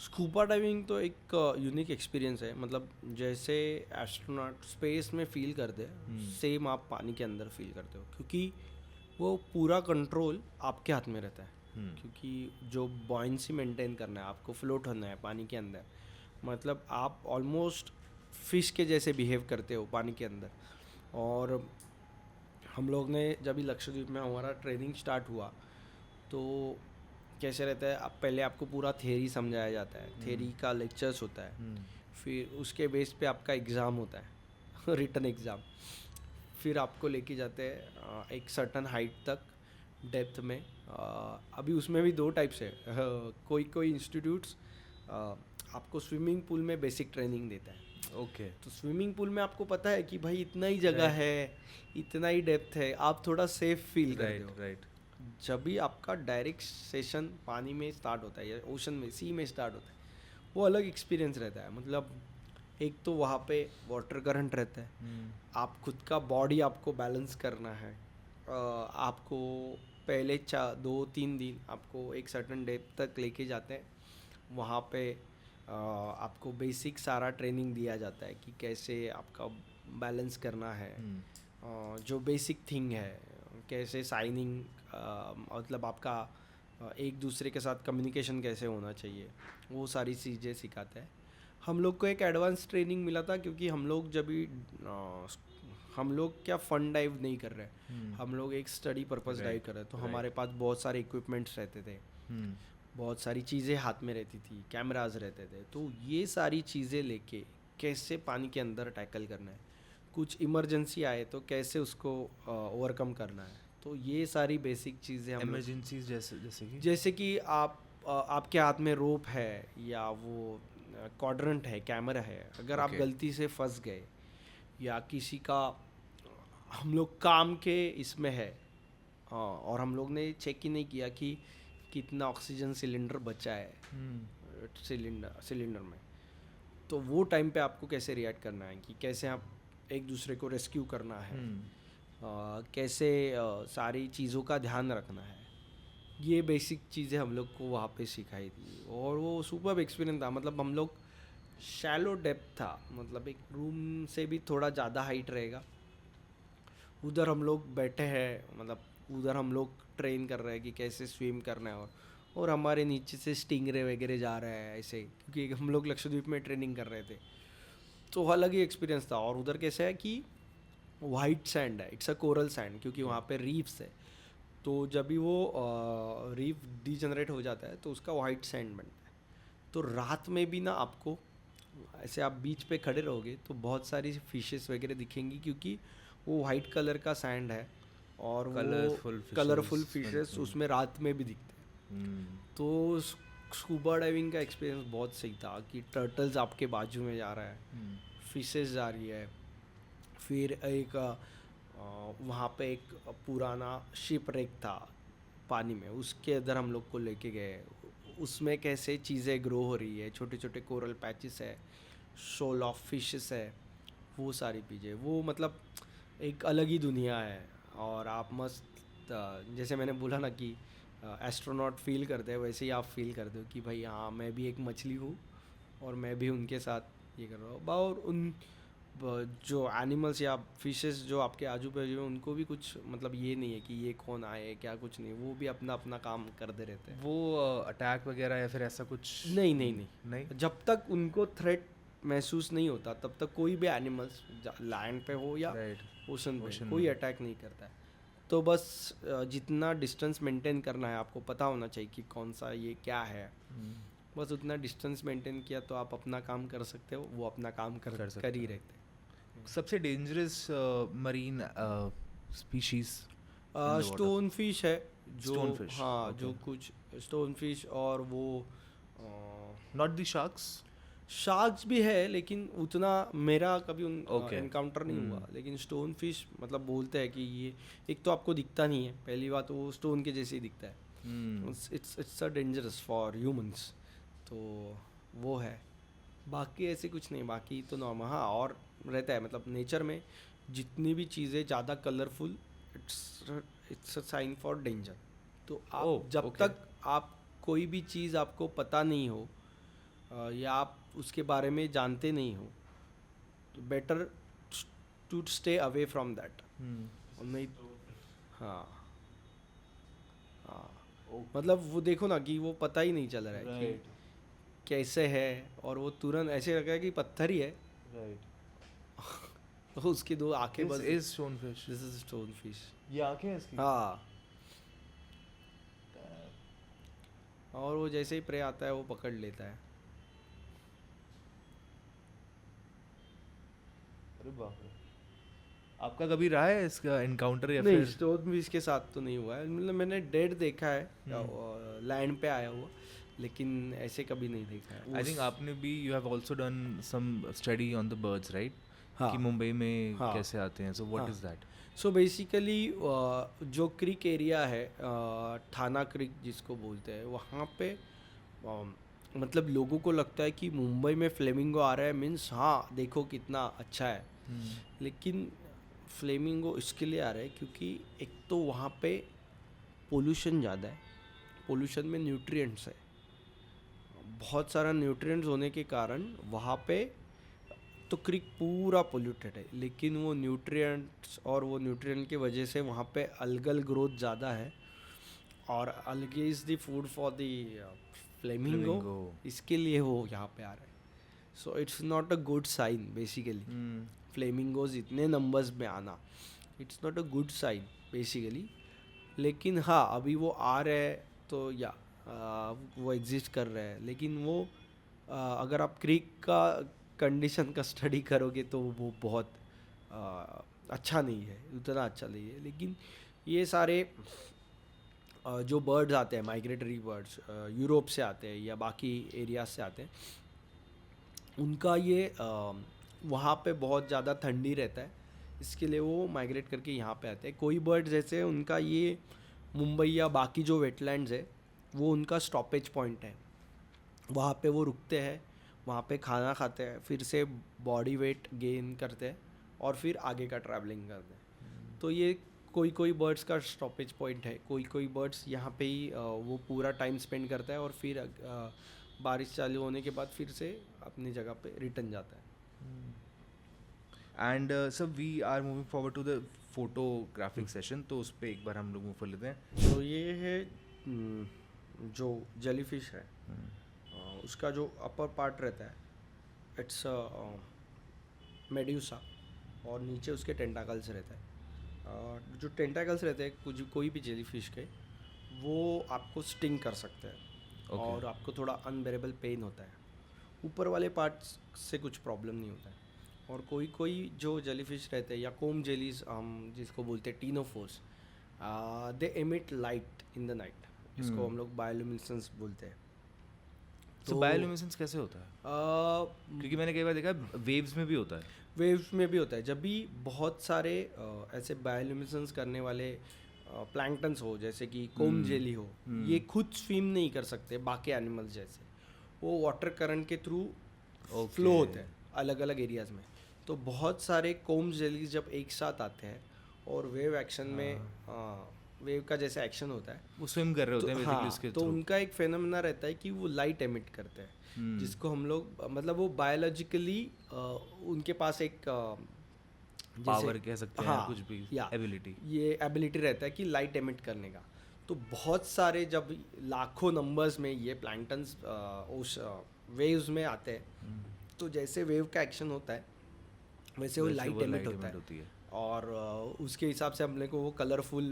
S2: स्कूबा डाइविंग तो एक यूनिक एक्सपीरियंस है। मतलब जैसे एस्ट्रोनॉट स्पेस में फील करते हैं, सेम आप पानी के अंदर फील करते हो, क्योंकि वो पूरा कंट्रोल आपके हाथ में रहता है। क्योंकि जो बॉयंसी मेंटेन करना है, आपको फ्लोट होना है पानी के अंदर, मतलब आप ऑलमोस्ट फिश के जैसे बिहेव करते हो पानी के अंदर। और हम लोग ने जब भी लक्षद्वीप में हमारा ट्रेनिंग स्टार्ट हुआ तो कैसे रहता है, आप पहले आपको पूरा थ्योरी समझाया जाता है, थ्योरी का लेक्चर्स होता है, फिर उसके बेस पे आपका एग्ज़ाम होता है रिटन एग्ज़ाम। फिर आपको लेके जाते हैं एक सर्टन हाइट तक डेप्थ में। अभी उसमें भी 2 टाइप्स है। कोई इंस्टीट्यूट्स आपको स्विमिंग पूल में बेसिक ट्रेनिंग देता है।
S1: ओके।
S2: तो स्विमिंग पूल में आपको पता है कि भाई इतना ही जगह है, इतना ही डेप्थ है, आप थोड़ा सेफ फील करते हो।
S1: राइट।
S2: जब भी आपका डायरेक्ट सेशन पानी में स्टार्ट होता है या ओशन में, सी में स्टार्ट होता है, वो अलग एक्सपीरियंस रहता है। मतलब एक तो वहाँ पे वाटर करंट रहता है, आप खुद का बॉडी आपको बैलेंस करना है। आपको पहले 2-3 दिन आपको एक सर्टन डेप्थ तक लेके जाते हैं, वहाँ पे आपको बेसिक सारा ट्रेनिंग दिया जाता है कि कैसे आपका बैलेंस करना है। जो बेसिक थिंग है, कैसे साइनिंग, मतलब आपका एक दूसरे के साथ कम्युनिकेशन कैसे होना चाहिए, वो सारी चीज़ें सिखाते हैं। हम लोग को एक एडवांस ट्रेनिंग मिला था, क्योंकि हम लोग जब भी हम लोग क्या फन डाइव नहीं कर रहे, हम लोग एक स्टडी पर्पस डाइव कर रहे हैं। तो हमारे पास बहुत सारे इक्विपमेंट्स रहते थे, बहुत सारी चीज़ें हाथ में रहती थी, कैमराज रहते थे। तो ये सारी चीज़ें लेके कैसे पानी के अंदर टैकल करना है, कुछ इमरजेंसी आए तो कैसे उसको ओवरकम करना है। तो ये सारी बेसिक चीज़ें हम
S1: इमरजेंसीज
S2: जैसे कि आपके हाथ में रोप है या वो क्वाड्रेंट है, कैमरा है, अगर आप गलती से फंस गए या किसी का, हम लोग काम के इसमें है और हम लोग ने चेक ही नहीं किया कि कितना ऑक्सीजन सिलेंडर बचा है सिलेंडर में, तो वो टाइम पे आपको कैसे रिएक्ट करना है, कि कैसे आप एक दूसरे को रेस्क्यू करना है, कैसे सारी चीज़ों का ध्यान रखना है। ये बेसिक चीज़ें हम लोग को वहाँ पे सिखाई थी और वो सुपर्ब एक्सपीरियंस था। मतलब हम लोग शैलो डेप्थ था, मतलब एक रूम से भी थोड़ा ज़्यादा हाइट रहेगा, उधर हम लोग बैठे हैं, मतलब उधर हम लोग ट्रेन कर रहे हैं कि कैसे स्विम करना है, और हमारे नीचे से स्टिंगरे वगैरह जा रहे हैं ऐसे, क्योंकि हम लोग लक्षद्वीप में ट्रेनिंग कर रहे थे। तो अलग ही एक्सपीरियंस था। और उधर कैसे है कि वाइट सैंड है, इट्स अ कोरल सैंड, क्योंकि वहाँ पे रीफ्स है। तो जब भी वो रीफ डिजनरेट हो जाता है तो उसका वाइट सैंड बनता है। तो रात में भी ना आपको ऐसे आप बीच पे खड़े रहोगे तो बहुत सारी फिशेस वगैरह दिखेंगी, क्योंकि वो वाइट कलर का सैंड है और
S1: Colourful
S2: वो
S1: fishes
S2: कलरफुल
S1: मिलते
S2: फिशेस
S1: हैं।
S2: उसमें रात में भी दिखते हैं। तो स्कूबा डाइविंग का एक्सपीरियंस बहुत सही था कि टर्टल्स आपके बाजू में जा रहा है, फिशेस जा रही है, फिर एक वहाँ पे एक पुराना शिप रेक था पानी में, उसके अंदर हम लोग को लेके गए, उसमें कैसे चीज़ें ग्रो हो रही है, छोटे छोटे कोरल पैचेस है, शोल ऑफ फिशेस है, वो सारी चीज़ें, वो मतलब एक अलग ही दुनिया है। और आप मस्त जैसे मैंने बोला ना कि एस्ट्रोनॉट फील करते हैं, वैसे ही आप फील करते हो कि भाई हाँ मैं भी एक मछली हूँ और मैं भी उनके साथ ये कर रहा हूँ। और उन जो एनिमल्स या फिशेस जो आपके आजू बाजू में, उनको भी कुछ मतलब ये नहीं है कि ये कौन आए क्या, कुछ नहीं, वो भी अपना अपना काम करते रहते हैं।
S1: वो अटैक वगैरह या फिर ऐसा कुछ?
S2: नहीं नहीं नहीं,
S1: नहीं।
S2: जब तक उनको थ्रेट महसूस नहीं होता तब तक कोई भी एनिमल्स लैंड पे हो या
S1: राइट।
S2: ओशन पे
S1: Ocean
S2: कोई
S1: में।
S2: अटैक नहीं करता है। तो बस जितना डिस्टेंस मेंटेन करना है, आपको पता होना चाहिए कि कौन सा ये क्या है, बस उतना डिस्टेंस मेंटेन किया तो आप अपना काम कर सकते हो, वो अपना काम
S1: कर सकते
S2: कर ही
S1: हैं।
S2: रहते हैं।
S1: सबसे dangerous marine species in the water?
S2: Stone fish है जो,
S1: Stonefish,
S2: हाँ
S1: okay.
S2: जो कुछ स्टोन फिश, और वो
S1: नॉट द शार्क्स?
S2: शार्क्स भी है लेकिन उतना मेरा कभी उन
S1: Okay.
S2: एनकाउंटर नहीं हुआ। लेकिन स्टोन फिश मतलब बोलते हैं कि ये एक तो आपको दिखता नहीं है, पहली बात वो स्टोन के जैसे ही दिखता है, it's a dangerous for humans, तो वो है। बाकी ऐसे कुछ नहीं, बाकी तो नॉर्मल। हाँ, और रहता है मतलब नेचर में जितनी भी चीज़ें ज़्यादा colourful, it's a sign for danger. तो आप
S1: Oh,
S2: जब
S1: okay.
S2: तक आप कोई भी चीज़ आपको पता नहीं हो या आप उसके बारे में जानते नहीं हो, तो better to stay away from that. नहीं, हाँ हाँ, मतलब वो देखो ना कि वो पता ही नहीं चल रहा है कि कैसे है, और वो तुरंत ऐसे लगा कि पत्थर ही है, तो उसकी दो आंखें बस।
S1: Is stone fish?
S2: This is stone fish.
S1: ये आंखें हैं इसकी?
S2: हाँ, और वो जैसे ही प्रे आता है वो पकड़ लेता है।
S1: अरे बाप रे। आपका कभी रहा है इसका एनकाउंटर या
S2: नहीं,
S1: फिर?
S2: स्टोन फिश के साथ तो नहीं हुआ है, मतलब मैंने डेड देखा है लैंड पे आया हुआ, लेकिन ऐसे कभी नहीं देखा है।
S1: आई थिंक आपने भी, you have also done some study on the birds, right?
S2: हाँ
S1: कि मुंबई में
S2: हाँ
S1: कैसे आते हैं, सो व्हाट
S2: हाँ।
S1: Is that?
S2: सो बेसिकली जो क्रिक एरिया है, थाना क्रिक जिसको बोलते हैं, वहाँ पे मतलब लोगों को लगता है कि मुंबई में फ्लेमिंगो आ रहा है, मीन्स हाँ देखो कितना अच्छा है। लेकिन फ्लेमिंगो इसके लिए आ रहा है क्योंकि एक तो वहाँ पे पोल्यूशन ज़्यादा है, पोल्यूशन में न्यूट्रिएंट्स है, बहुत सारा न्यूट्रिएंट्स होने के कारण वहाँ पे तो क्रिक पूरा पोल्यूटेड है। लेकिन वो न्यूट्रिएंट्स और वो न्यूट्रिएंट की वजह से वहाँ पे अलगल ग्रोथ ज़्यादा है, और algae is the food for the flamingo, इसके लिए वो यहाँ पे आ रहा है। So it's not a good sign basically, flamingos इतने नंबर्स में आना, it's not a good sign basically. लेकिन हाँ, अभी वो आ रहे हैं तो या वो एग्जिस्ट कर रहे हैं, लेकिन वो अगर आप क्रिक का कंडीशन का स्टडी करोगे तो वो बहुत अच्छा नहीं है, उतना अच्छा नहीं है। लेकिन ये सारे जो बर्ड्स आते हैं, माइग्रेटरी बर्ड्स यूरोप से आते हैं या बाकी एरिया से आते हैं, उनका ये वहाँ पे बहुत ज़्यादा ठंडी रहता है, इसके लिए वो माइग्रेट करके यहाँ पे आते हैं। कोई बर्ड जैसे उनका ये मुंबई या बाकी जो वेटलैंड्स है वो उनका स्टॉपेज पॉइंट है, वहाँ पे वो रुकते हैं, वहाँ पे खाना खाते हैं, फिर से बॉडी वेट गेन करते हैं और फिर आगे का ट्रैवलिंग करते हैं। तो ये कोई कोई बर्ड्स का स्टॉपेज पॉइंट है, कोई कोई बर्ड्स यहाँ पे ही वो पूरा टाइम स्पेंड करता है और फिर बारिश चालू होने के बाद फिर से अपनी जगह पे रिटर्न जाता है।
S1: And sir we are moving forward to the photographic session, तो उस पर एक बार हम लोग मूव कर लेते हैं।
S2: तो ये है जो जेलीफिश है, उसका जो अपर पार्ट रहता है इट्स मेड्यूसा, और नीचे उसके टेंटाकल्स रहता है। जो टेंटाकल्स रहते हैं कुछ कोई भी जेलीफिश के, वो आपको स्टिंग कर सकते हैं और आपको थोड़ा अनबेरेबल पेन होता है। ऊपर वाले पार्ट्स से कुछ प्रॉब्लम नहीं होता है। और कोई कोई जो जेलीफिश रहते हैं या कोम जेलीज हम जिसको बोलते हैं ctenophores, they emit light in the night, इसको हम लोग बायोल्यूमिनेसेंस बोलते हैं।
S1: तो बायोल्यूमिनेसेंस कैसे होता है? क्योंकि मैंने कई बार देखा वेव्स में भी होता है।
S2: वेव्स में भी होता है। जब भी बहुत सारे ऐसे बायोल्यूमिनेसेंस करने वाले प्लैंक्टन्स हो, जैसे कि कोम जेली हो, ये खुद स्विम नहीं कर सकते बाकी एनिमल्स जैसे, वो वाटर करंट के थ्रू फ्लो होते हैं अलग अलग एरियाज में। तो बहुत सारे कोम जेलीज जब एक साथ आते हैं और वेव एक्शन में वेव का जैसे एक्शन होता है,
S1: वो स्विम कर रहे होते हैं बेसिकली उसके
S2: तो उनका एक फेनोमेना रहता है कि वो लाइट एमिट करते हैं, जिसको हम लोग मतलब वो बायोलॉजिकली उनके पास एक
S1: पावर कह सकते हैं, कुछ भी एबिलिटी,
S2: ये एबिलिटी रहता है कि लाइट एमिट करने का। तो बहुत सारे जब लाखों नंबर्स में ये प्लैंक्टन्स उस वेव्स में आते हैं, तो जैसे वेव का एक्शन होता है वैसे वो लाइट एमिट होता है। और उसके हिसाब से हमने को वो कलरफुल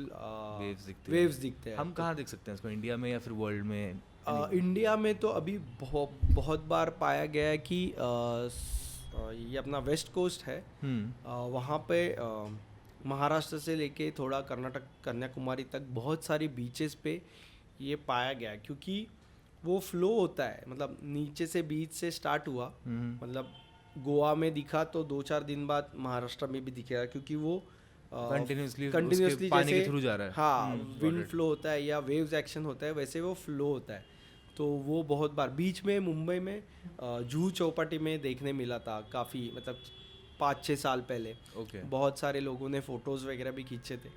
S2: वेव्स दिखते हैं।
S1: हम कहाँ देख सकते हैं इसको, इंडिया में या फिर वर्ल्ड में?
S2: इंडिया में तो अभी बहुत बार पाया गया है कि ये अपना वेस्ट कोस्ट है, वहाँ पे महाराष्ट्र से लेके थोड़ा कर्नाटक कन्याकुमारी तक बहुत सारी बीचेस पे ये पाया गया, क्योंकि वो फ्लो होता है, मतलब नीचे से बीच से स्टार्ट हुआ, मतलब गोवा में दिखा तो 2-4 दिन बाद महाराष्ट्र में भी दिखेगा, क्योंकि वो
S1: कंटिन्यूसली पानी के थ्रू जा रहा है।
S2: हाँ, विंड फ्लो होता है या वेव्स एक्शन होता है, वैसे वो फ्लो होता है। तो वो बहुत बार बीच में मुंबई में जुहू चौपाटी में देखने मिला था काफ़ी, मतलब 5-6 साल पहले। बहुत सारे लोगों ने फ़ोटोज़ वगैरह भी खींचे थे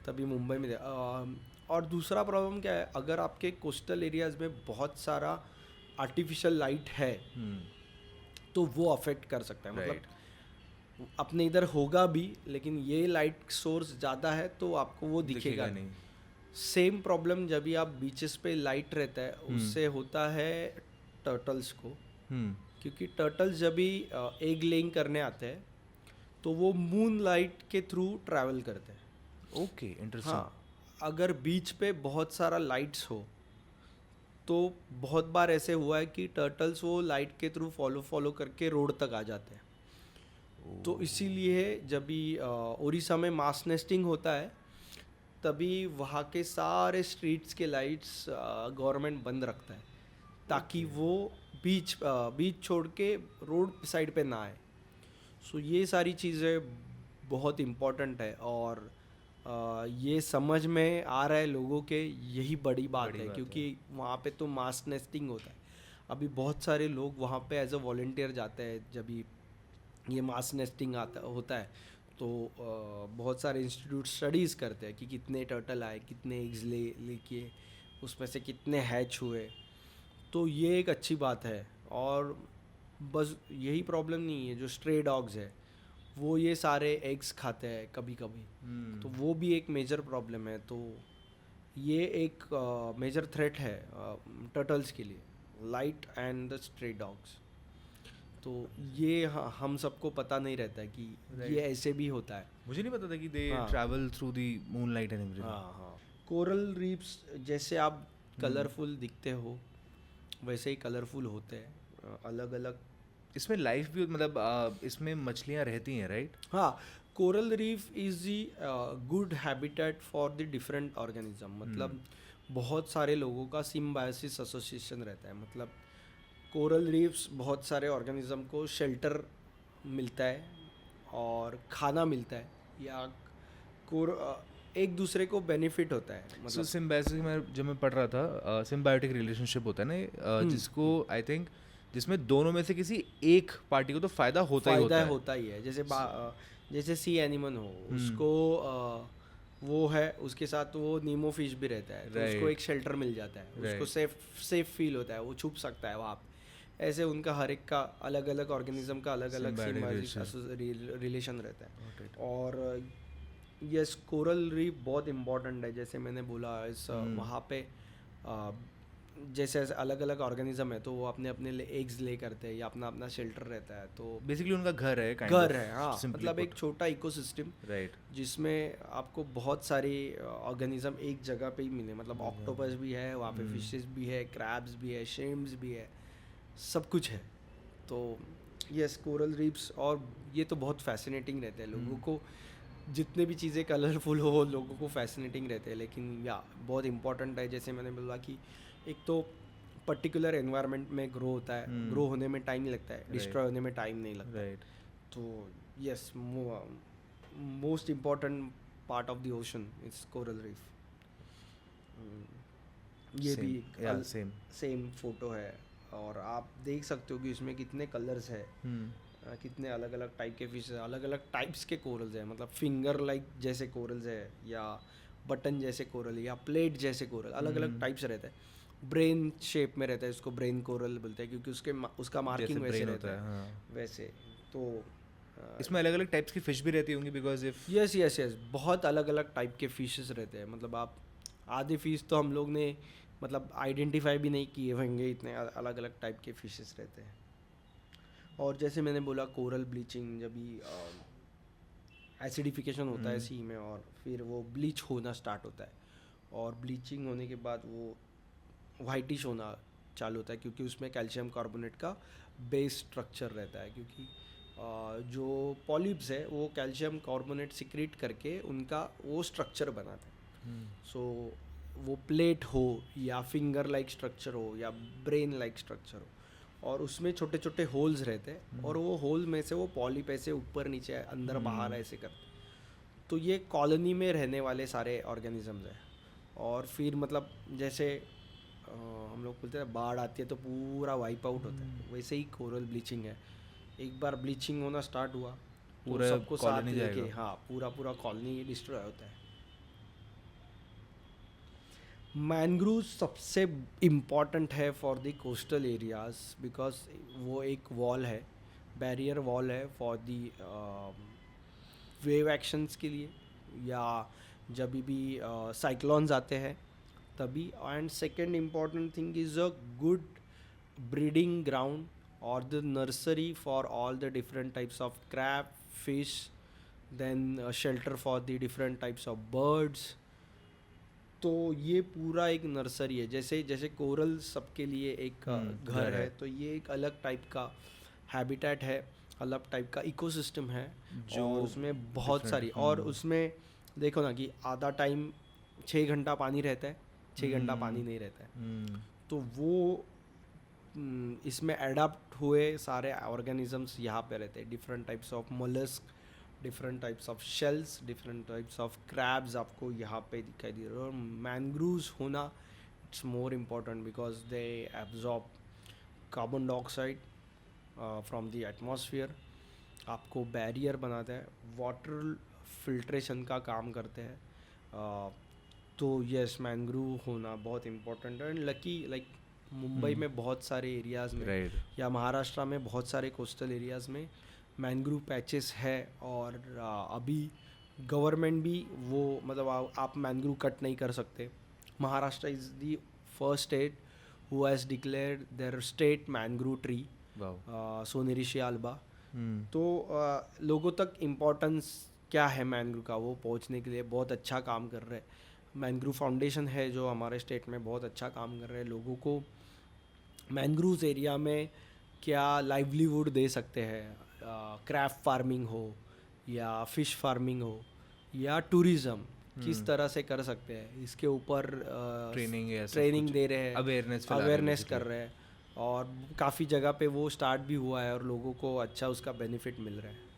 S2: तभी मुंबई में। और दूसरा प्रॉब्लम क्या है, अगर आपके कोस्टल एरियाज़ में बहुत सारा आर्टिफिशियल लाइट है तो वो अफेक्ट कर सकता है। मतलब अपने इधर होगा भी, लेकिन ये लाइट सोर्स ज़्यादा है तो आपको वो दिखेगा नहीं। सेम प्रॉब्लम जब भी आप बीचेस पे लाइट रहता है उससे होता है टर्टल्स को, क्योंकि टर्टल्स जब भी एग लेइंग करने आते हैं तो वो मून लाइट के थ्रू ट्रैवल करते हैं।
S1: Okay, interesting.
S2: हाँ, अगर बीच पे बहुत सारा लाइट्स हो तो बहुत बार ऐसे हुआ है कि टर्टल्स वो लाइट के थ्रू फॉलो करके रोड तक आ जाते हैं। तो इसीलिए जब भी उड़ीसा में मास नेस्टिंग होता है तभी वहाँ के सारे स्ट्रीट्स के लाइट्स गवर्नमेंट बंद रखता है, ताकि वो बीच छोड़ के रोड साइड पे ना आए। सो ये सारी चीज़ें बहुत इम्पोर्टेंट है, और ये समझ में आ रहा है लोगों के, यही बड़ी बात है, क्योंकि वहाँ पे तो मास नेस्टिंग होता है। अभी बहुत सारे लोग वहाँ पे एज अ वॉलंटियर जाते हैं जब ये मास नेस्टिंग होता है, तो बहुत सारे इंस्टीट्यूट स्टडीज़ करते हैं कि कितने टर्टल आए, कितने एग्स लेके उसमें से कितने हैच हुए। तो ये एक अच्छी बात है। और बस यही प्रॉब्लम नहीं है, जो स्ट्रे डॉग्स है वो ये सारे एग्स खाते हैं कभी कभी, तो वो भी एक मेजर प्रॉब्लम है। तो ये एक मेजर थ्रेट है टर्टल्स के लिए, light and the stray dogs. तो ये हम सबको पता नहीं रहता है कि ये ऐसे भी होता है।
S1: मुझे नहीं पता था कि दे travel through the moonlight and everything.
S2: हाँ, कोरल रीफ्स जैसे आप कलरफुल दिखते हो वैसे ही कलरफुल होते हैं अलग अलग।
S1: इसमें लाइफ भी, मतलब इसमें मछलियाँ रहती हैं, राइट?
S2: हाँ, coral reef is the good habitat for the different organism. मतलब बहुत सारे लोगों का सिम्बायोसिस एसोसिएशन रहता है। मतलब कोरल रीफ्स बहुत सारे ऑर्गेनिज्म को शेल्टर मिलता है और खाना मिलता है, या एक दूसरे को बेनिफिट होता है।
S1: मतलब सिम्बायोसिस में जब मैं पढ़ रहा था, सिम्बायोटिक रिलेशनशिप होता है ना, जिसको आई थिंक जिसमें दोनों में से किसी एक पार्टी को तो फ़ायदा होता ही
S2: है। जैसे सी एनिमल हो, उसको वो है, उसके साथ वो नीमो फिश भी रहता है, तो उसको एक शेल्टर मिल जाता है, उसको सेफ फील होता है, वो छुप सकता है वहाँ पे। ऐसे उनका हर एक का अलग अलग ऑर्गेनिज्म का अलग अलग रिलेशन रहता है। और यस, कोरल रीफ बहुत इम्पोर्टेंट है। जैसे मैंने बोला, इस वहाँ पे जैसे अलग अलग ऑर्गेनिज्म है तो वो अपने अपने एग्स ले करते हैं या अपना अपना शेल्टर रहता है, तो
S1: बेसिकली उनका घर है।
S2: हाँ, मतलब एक छोटा इकोसिस्टम,
S1: राइट,
S2: जिसमें आपको बहुत सारी ऑर्गेनिज्म एक जगह पे ही मिले। मतलब ऑक्टोपस भी है वहाँ पे, फिशेस भी है, क्रैब्स भी है, श्रिम्प्स भी है, सब कुछ है। तो यस कोरल रीफ्स, और ये तो बहुत फैसिनेटिंग रहते हैं लोगों को, जितने भी चीज़ें कलरफुल हो लोगों को फैसिनेटिंग रहते हैं, लेकिन या बहुत इंपॉर्टेंट है, जैसे मैंने बोला कि एक तो पर्टिकुलर एनवायरनमेंट में ग्रो होता है, ग्रो होने में टाइम लगता है, डिस्ट्रॉय होने में टाइम नहीं लगता, तो yes most important part of the ocean is coral reef. ये भी सेम फोटो है, और आप देख सकते हो कि इसमें कितने कलर्स है, कितने अलग अलग टाइप के फिश, अलग अलग टाइप्स के कोरल्स है, मतलब फिंगर लाइक जैसे कोरल्स है, या बटन जैसे कोरल, या प्लेट जैसे कोरल, अलग अलग टाइप्स रहता है। ब्रेन शेप में रहता है, इसको ब्रेन कोरल बोलते हैं, क्योंकि उसका मार्किंग वैसे रहता है। वैसे तो
S1: इसमें अलग अलग टाइप्स की फिश भी रहती होंगी, बिकॉज इफ
S2: यस बहुत अलग अलग टाइप के फिशेस रहते हैं, मतलब आप आधे फिश तो हम लोग ने मतलब आइडेंटिफाई भी नहीं किए होंगे, इतने अलग अलग टाइप के फिशेस रहते हैं। और जैसे मैंने बोला कोरल ब्लीचिंग, जब भी एसिडिफिकेशन होता है सी में, और फिर वो ब्लीच होना स्टार्ट होता है, और ब्लीचिंग होने के बाद वो वाइटिश होना चालू होता है, क्योंकि उसमें कैल्शियम कार्बोनेट का बेस स्ट्रक्चर रहता है, क्योंकि जो पॉलिप्स है वो कैल्शियम कार्बोनेट सिक्रीट करके उनका वो स्ट्रक्चर बनाता है। सो वो प्लेट हो, या फिंगर लाइक स्ट्रक्चर हो, या ब्रेन लाइक स्ट्रक्चर हो, और उसमें छोटे छोटे होल्स रहते हैं, और वो होल में से वो पॉलिप ऐसे ऊपर नीचे अंदर बाहर ऐसे करते हैं। तो ये कॉलोनी में रहने वाले सारे ऑर्गेनिजम्स हैं। और फिर मतलब जैसे हम लोग बोलते हैं बाढ़ आती है तो पूरा वाइप आउट होता है, वैसे ही कोरल ब्लीचिंग है। एक बार ब्लीचिंग होना स्टार्ट हुआ तो
S1: पूरा
S2: सबको साथ
S1: कॉलोनी
S2: लेके,
S1: जाएगा।
S2: हाँ पूरा कॉलोनी डिस्ट्रॉय होता है। मैनग्रूव सबसे इम्पॉर्टेंट है for the coastal areas, because वो एक वॉल है, बैरियर वॉल है फॉर दी वेव एक्शंस के लिए, या जब भी साइक्लोन्स आते हैं तभी। And second important thing is a good breeding ground और the nursery for all the different types of crab, fish, then shelter for the different types of birds. तो ये पूरा एक नर्सरी है, जैसे जैसे कोरल सबके लिए एक घर है, तो ये एक अलग टाइप का हैबिटेट है, अलग टाइप का इकोसिस्टम है, जो उसमें बहुत सारी, और उसमें देखो ना कि आधा टाइम 6 घंटा पानी रहता है, 6 घंटा पानी नहीं रहता है। तो वो इसमें एडाप्ट हुए सारे ऑर्गेनिजम्स यहाँ पे रहते हैं, different types of mollusc, different types of shells, different types of crabs आपको यहाँ पे दिखाई दे रहे हैं। और मैनग्रूव्स होना it's more important because they absorb carbon dioxide from the atmosphere, आपको बैरियर बनाता है, वाटर फिल्ट्रेशन का काम करते हैं। तो यस मैनग्रूव होना बहुत इम्पोर्टेंट है। एंड लकी लाइक मुंबई में बहुत सारे एरियाज़ में, या महाराष्ट्र में बहुत सारे कोस्टल एरियाज़ में मैनग्रूव पैचेस है, और अभी गवर्नमेंट भी वो मतलब आप मैनग्रूव कट नहीं कर सकते। Maharashtra is the first state who has declared there state mangrove tree, सोनेरी शियालबा। तो लोगों तक इम्पोर्टेंस क्या है मैनग्रूव का, वो पहुंचने के लिए बहुत अच्छा काम कर रहे हैं। मैनग्रूव फाउंडेशन है जो हमारे स्टेट में बहुत अच्छा काम कर रहे हैं, लोगों को मैनग्रूव्स एरिया में क्या लाइवलीहुड दे सकते हैं, क्रैप फार्मिंग हो या फिश फार्मिंग हो या टूरिज़्म किस तरह से कर सकते हैं, इसके ऊपर ट्रेनिंग दे रहे हैं, अवेयरनेस कर रहे हैं, और काफ़ी जगह पे वो स्टार्ट भी हुआ है और लोगों को अच्छा उसका बेनिफिट मिल रहा है।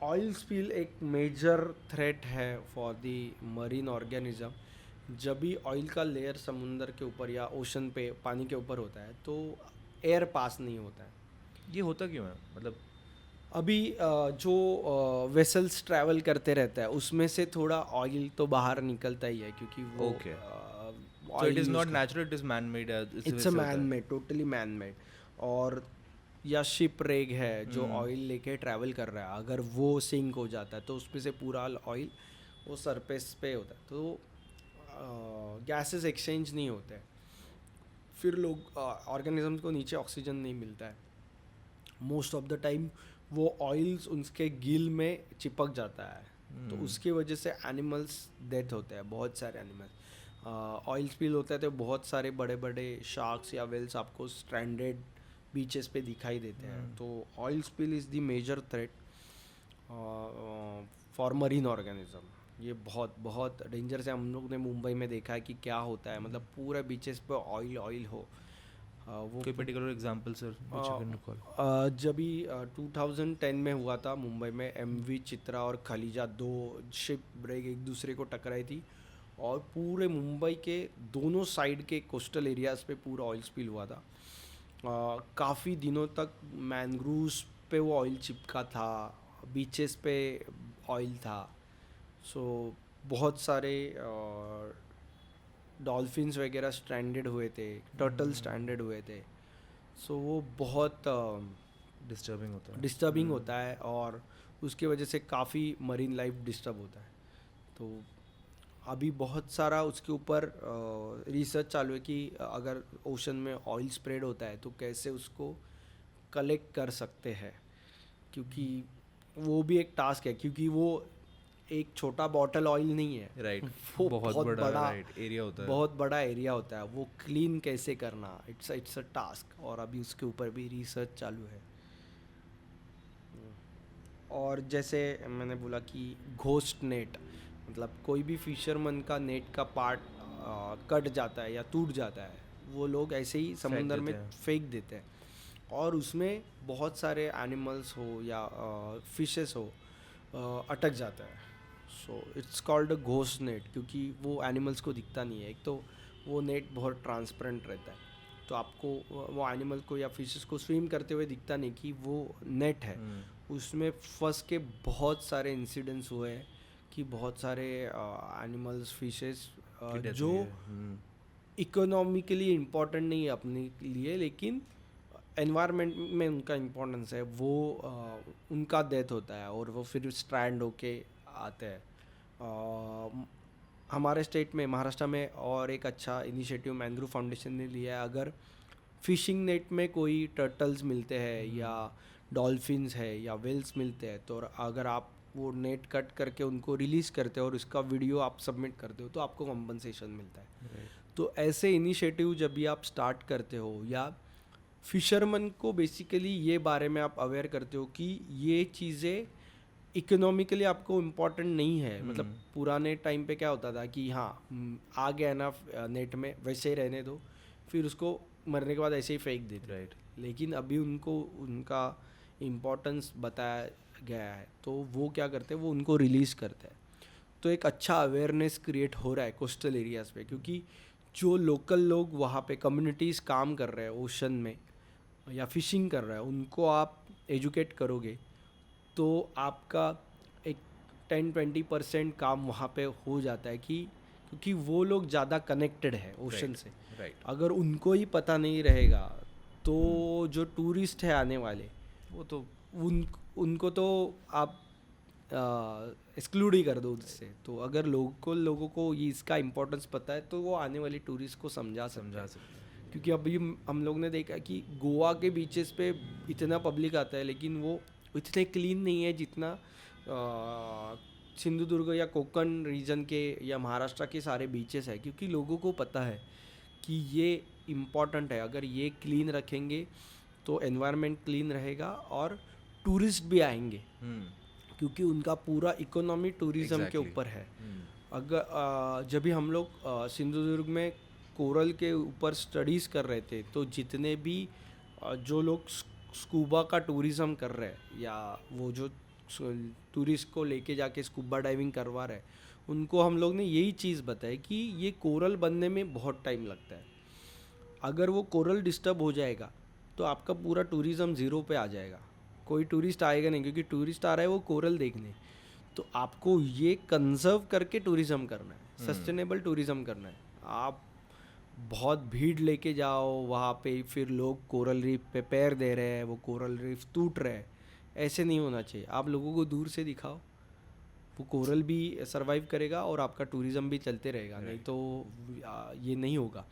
S2: ऑयल स्पिल एक मेजर थ्रेट है फॉर दी मरीन ऑर्गेनिज्म। जब भी ऑयल का लेयर समुंदर के ऊपर या ओशन पे पानी के ऊपर होता है तो एयर पास नहीं होता है।
S1: ये होता क्यों है? मतलब
S2: अभी जो वेसल्स ट्रैवल करते रहता है उसमें से थोड़ा ऑयल तो बाहर निकलता ही है, क्योंकि वो
S1: so it is not natural, it is man made,
S2: it's a man made, totally man made। और या शिप रेग है जो ऑयल लेके ट्रैवल कर रहा है, अगर वो सिंक हो जाता है तो उसमें से पूरा ऑयल वो सरफेस पे होता है, तो गैसेस एक्सचेंज नहीं होते हैं, फिर लोग ऑर्गेनिजम्स को नीचे ऑक्सीजन नहीं मिलता है। मोस्ट ऑफ द टाइम वो ऑयल्स उनके गिल में चिपक जाता है, तो उसकी वजह से एनिमल्स डेथ होते हैं, बहुत सारे एनिमल्स। ऑयल स्पिल होता है तो बहुत सारे बड़े बड़े शार्क्स या वेल्स आपको स्ट्रैंडेड बीचेस पे दिखाई देते हैं। तो oil spill is the major threat for marine organism. ये बहुत बहुत डेंजरस है। हम लोग ने मुंबई में देखा है कि क्या होता है, मतलब पूरे बीचेस पे ऑयल ऑयल हो। वो
S1: कोई particular example sir which you can recall?
S2: जब भी 2010 में हुआ था मुंबई में, MV चित्रा और खलीजा, 2 शिप ब्रेक एक दूसरे को टकराई थी और पूरे मुंबई के दोनों साइड के कोस्टल एरियाज़ पे पूरा ऑयल स्पिल हुआ था। काफ़ी दिनों तक मैनग्रूव्स पे वो ऑयल चिपका था, बीचेस पे ऑयल था। सो बहुत सारे डॉल्फिन्स वगैरह स्ट्रैंडेड हुए थे, टर्टल स्ट्रैंडेड हुए थे। सो वो बहुत डिस्टर्बिंग होता है और उसकी वजह से काफ़ी मरीन लाइफ डिस्टर्ब होता है। तो अभी बहुत सारा उसके ऊपर रिसर्च चालू है कि अगर ओशन में ऑयल स्प्रेड होता है तो कैसे उसको कलेक्ट कर सकते हैं, क्योंकि वो भी एक टास्क है, क्योंकि वो एक छोटा बॉटल ऑयल नहीं है,
S1: राइट।
S2: वो बहुत बड़ा
S1: एरिया होता है,
S2: बहुत बड़ा एरिया होता है। वो क्लीन कैसे करना, इट्स अ टास्क, और अभी उसके ऊपर भी रिसर्च चालू है। और जैसे मैंने बोला कि घोस्ट नेट, मतलब कोई भी फिशरमैन का नेट का पार्ट कट जाता है या टूट जाता है, वो लोग ऐसे ही समुंदर में फेंक देते हैं और उसमें बहुत सारे एनिमल्स हो या फिशेस हो अटक जाता है। So it's called a ghost net, क्योंकि वो एनिमल्स को दिखता नहीं है। एक तो वो नेट बहुत ट्रांसपेरेंट रहता है, तो आपको वो एनिमल को या फिशेस को स्विम करते हुए दिखता नहीं कि वो नेट है। उसमें फंस के बहुत सारे इंसिडेंट्स हुए हैं कि बहुत सारे एनिमल्स फिशेस जो इकोनॉमिकली इम्पोर्टेंट नहीं है अपने लिए, लेकिन एनवायरनमेंट में उनका इम्पोर्टेंस है, वो उनका डेथ होता है और वो फिर स्ट्रैंड होके आते हैं। हमारे स्टेट में, महाराष्ट्र में, और एक अच्छा इनिशिएटिव मैंग्रोव फाउंडेशन ने लिया है। अगर फिशिंग नेट में कोई टर्टल्स मिलते हैं या डॉल्फिन्स है या वेल्स मिलते हैं, तो अगर आप वो नेट कट करके उनको रिलीज़ करते हो और उसका वीडियो आप सबमिट करते हो तो आपको कंपनसेशन मिलता है। तो ऐसे इनिशिएटिव जब भी आप स्टार्ट करते हो या फिशरमैन को बेसिकली ये बारे में आप अवेयर करते हो कि ये चीज़ें इकोनॉमिकली आपको इम्पोर्टेंट नहीं है। मतलब पुराने टाइम पे क्या होता था कि हाँ, आ गया ना नेट में, वैसे ही रहने दो, फिर उसको मरने के बाद ऐसे ही फेंक देते।
S1: राइट।
S2: लेकिन अभी उनको उनका इम्पोर्टेंस बताया गया है, तो वो क्या करते हैं, वो उनको रिलीज़ करते हैं। तो एक अच्छा अवेयरनेस क्रिएट हो रहा है कोस्टल एरियाज़ पे, क्योंकि जो लोकल लोग वहाँ पे कम्युनिटीज़ काम कर रहे हैं ओशन में या फिशिंग कर रहे हैं, उनको आप एजुकेट करोगे तो आपका एक 10-20% काम वहाँ पे हो जाता है, कि क्योंकि वो लोग ज़्यादा कनेक्टेड है ओशन से। अगर उनको ही पता नहीं रहेगा तो जो टूरिस्ट है आने वाले, वो तो उनको तो आप एक्सक्लूड ही कर दो उससे। तो अगर लोगों को ये इसका इम्पोर्टेंस पता है तो वो आने वाले टूरिस्ट को समझा सकते हैं। क्योंकि अभी हम लोग ने देखा कि गोवा के बीचेस पे इतना पब्लिक आता है, लेकिन वो इतने क्लीन नहीं है जितना सिंधुदुर्ग या कोकण रीजन के या महाराष्ट्र के सारे बीचेस है। क्योंकि लोगों को पता है कि ये इम्पॉर्टेंट है, अगर ये क्लीन रखेंगे तो एनवायरनमेंट क्लीन रहेगा और टूरिस्ट भी आएंगे, क्योंकि उनका पूरा इकोनॉमी टूरिज़्म के ऊपर है। अगर जब भी हम लोग सिंधुदुर्ग में कोरल के ऊपर स्टडीज़ कर रहे थे, तो जितने भी जो लोग स्कूबा का टूरिज़्म कर रहे हैं या वो जो टूरिस्ट को लेके जाके स्कूबा डाइविंग करवा रहे हैं, उनको हम लोग ने यही चीज़ बताई कि ये कोरल बनने में बहुत टाइम लगता है। अगर वो कोरल डिस्टर्ब हो जाएगा तो आपका पूरा टूरिज़्म ज़ीरो पे आ जाएगा, कोई टूरिस्ट आएगा नहीं, क्योंकि टूरिस्ट आ रहा है वो कोरल देखने। तो आपको ये कंजर्व करके टूरिज़्म करना है, सस्टेनेबल टूरिज़्म करना है। आप बहुत भीड़ लेके जाओ वहाँ पे, फिर लोग कोरल रीफ पे पैर दे रहे हैं, वो कोरल रीफ टूट रहे हैं, ऐसे नहीं होना चाहिए। आप लोगों को दूर से दिखाओ, वो कोरल भी सरवाइव करेगा और आपका टूरिज़्म भी चलते रहेगा। नहीं तो ये नहीं होगा,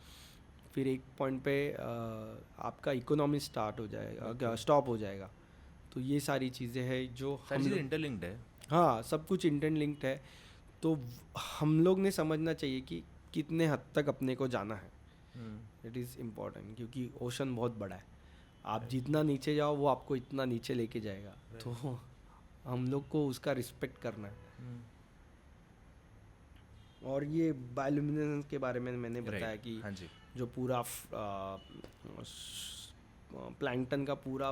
S2: फिर एक पॉइंट पे आपका इकोनॉमी स्टार्ट हो जाएगा, स्टॉप हो जाएगा। तो ये सारी चीज़ें हैं जो हम
S1: इंटरलिंक्ड है।
S2: हाँ, सब कुछ इंटरलिंक्ड है। तो हम लोग ने समझना चाहिए कि कितने हद तक अपने को जाना है, इट इज़ इम्पोर्टेंट, क्योंकि ओशन बहुत बड़ा है। आप जितना नीचे जाओ वो आपको इतना नीचे लेके जाएगा, तो हम लोग को उसका रिस्पेक्ट करना है। और ये बायोल्यूमिनेसेंस के बारे में मैंने बताया कि
S1: हाँ जी,
S2: जो पूरा प्लैंकटन का पूरा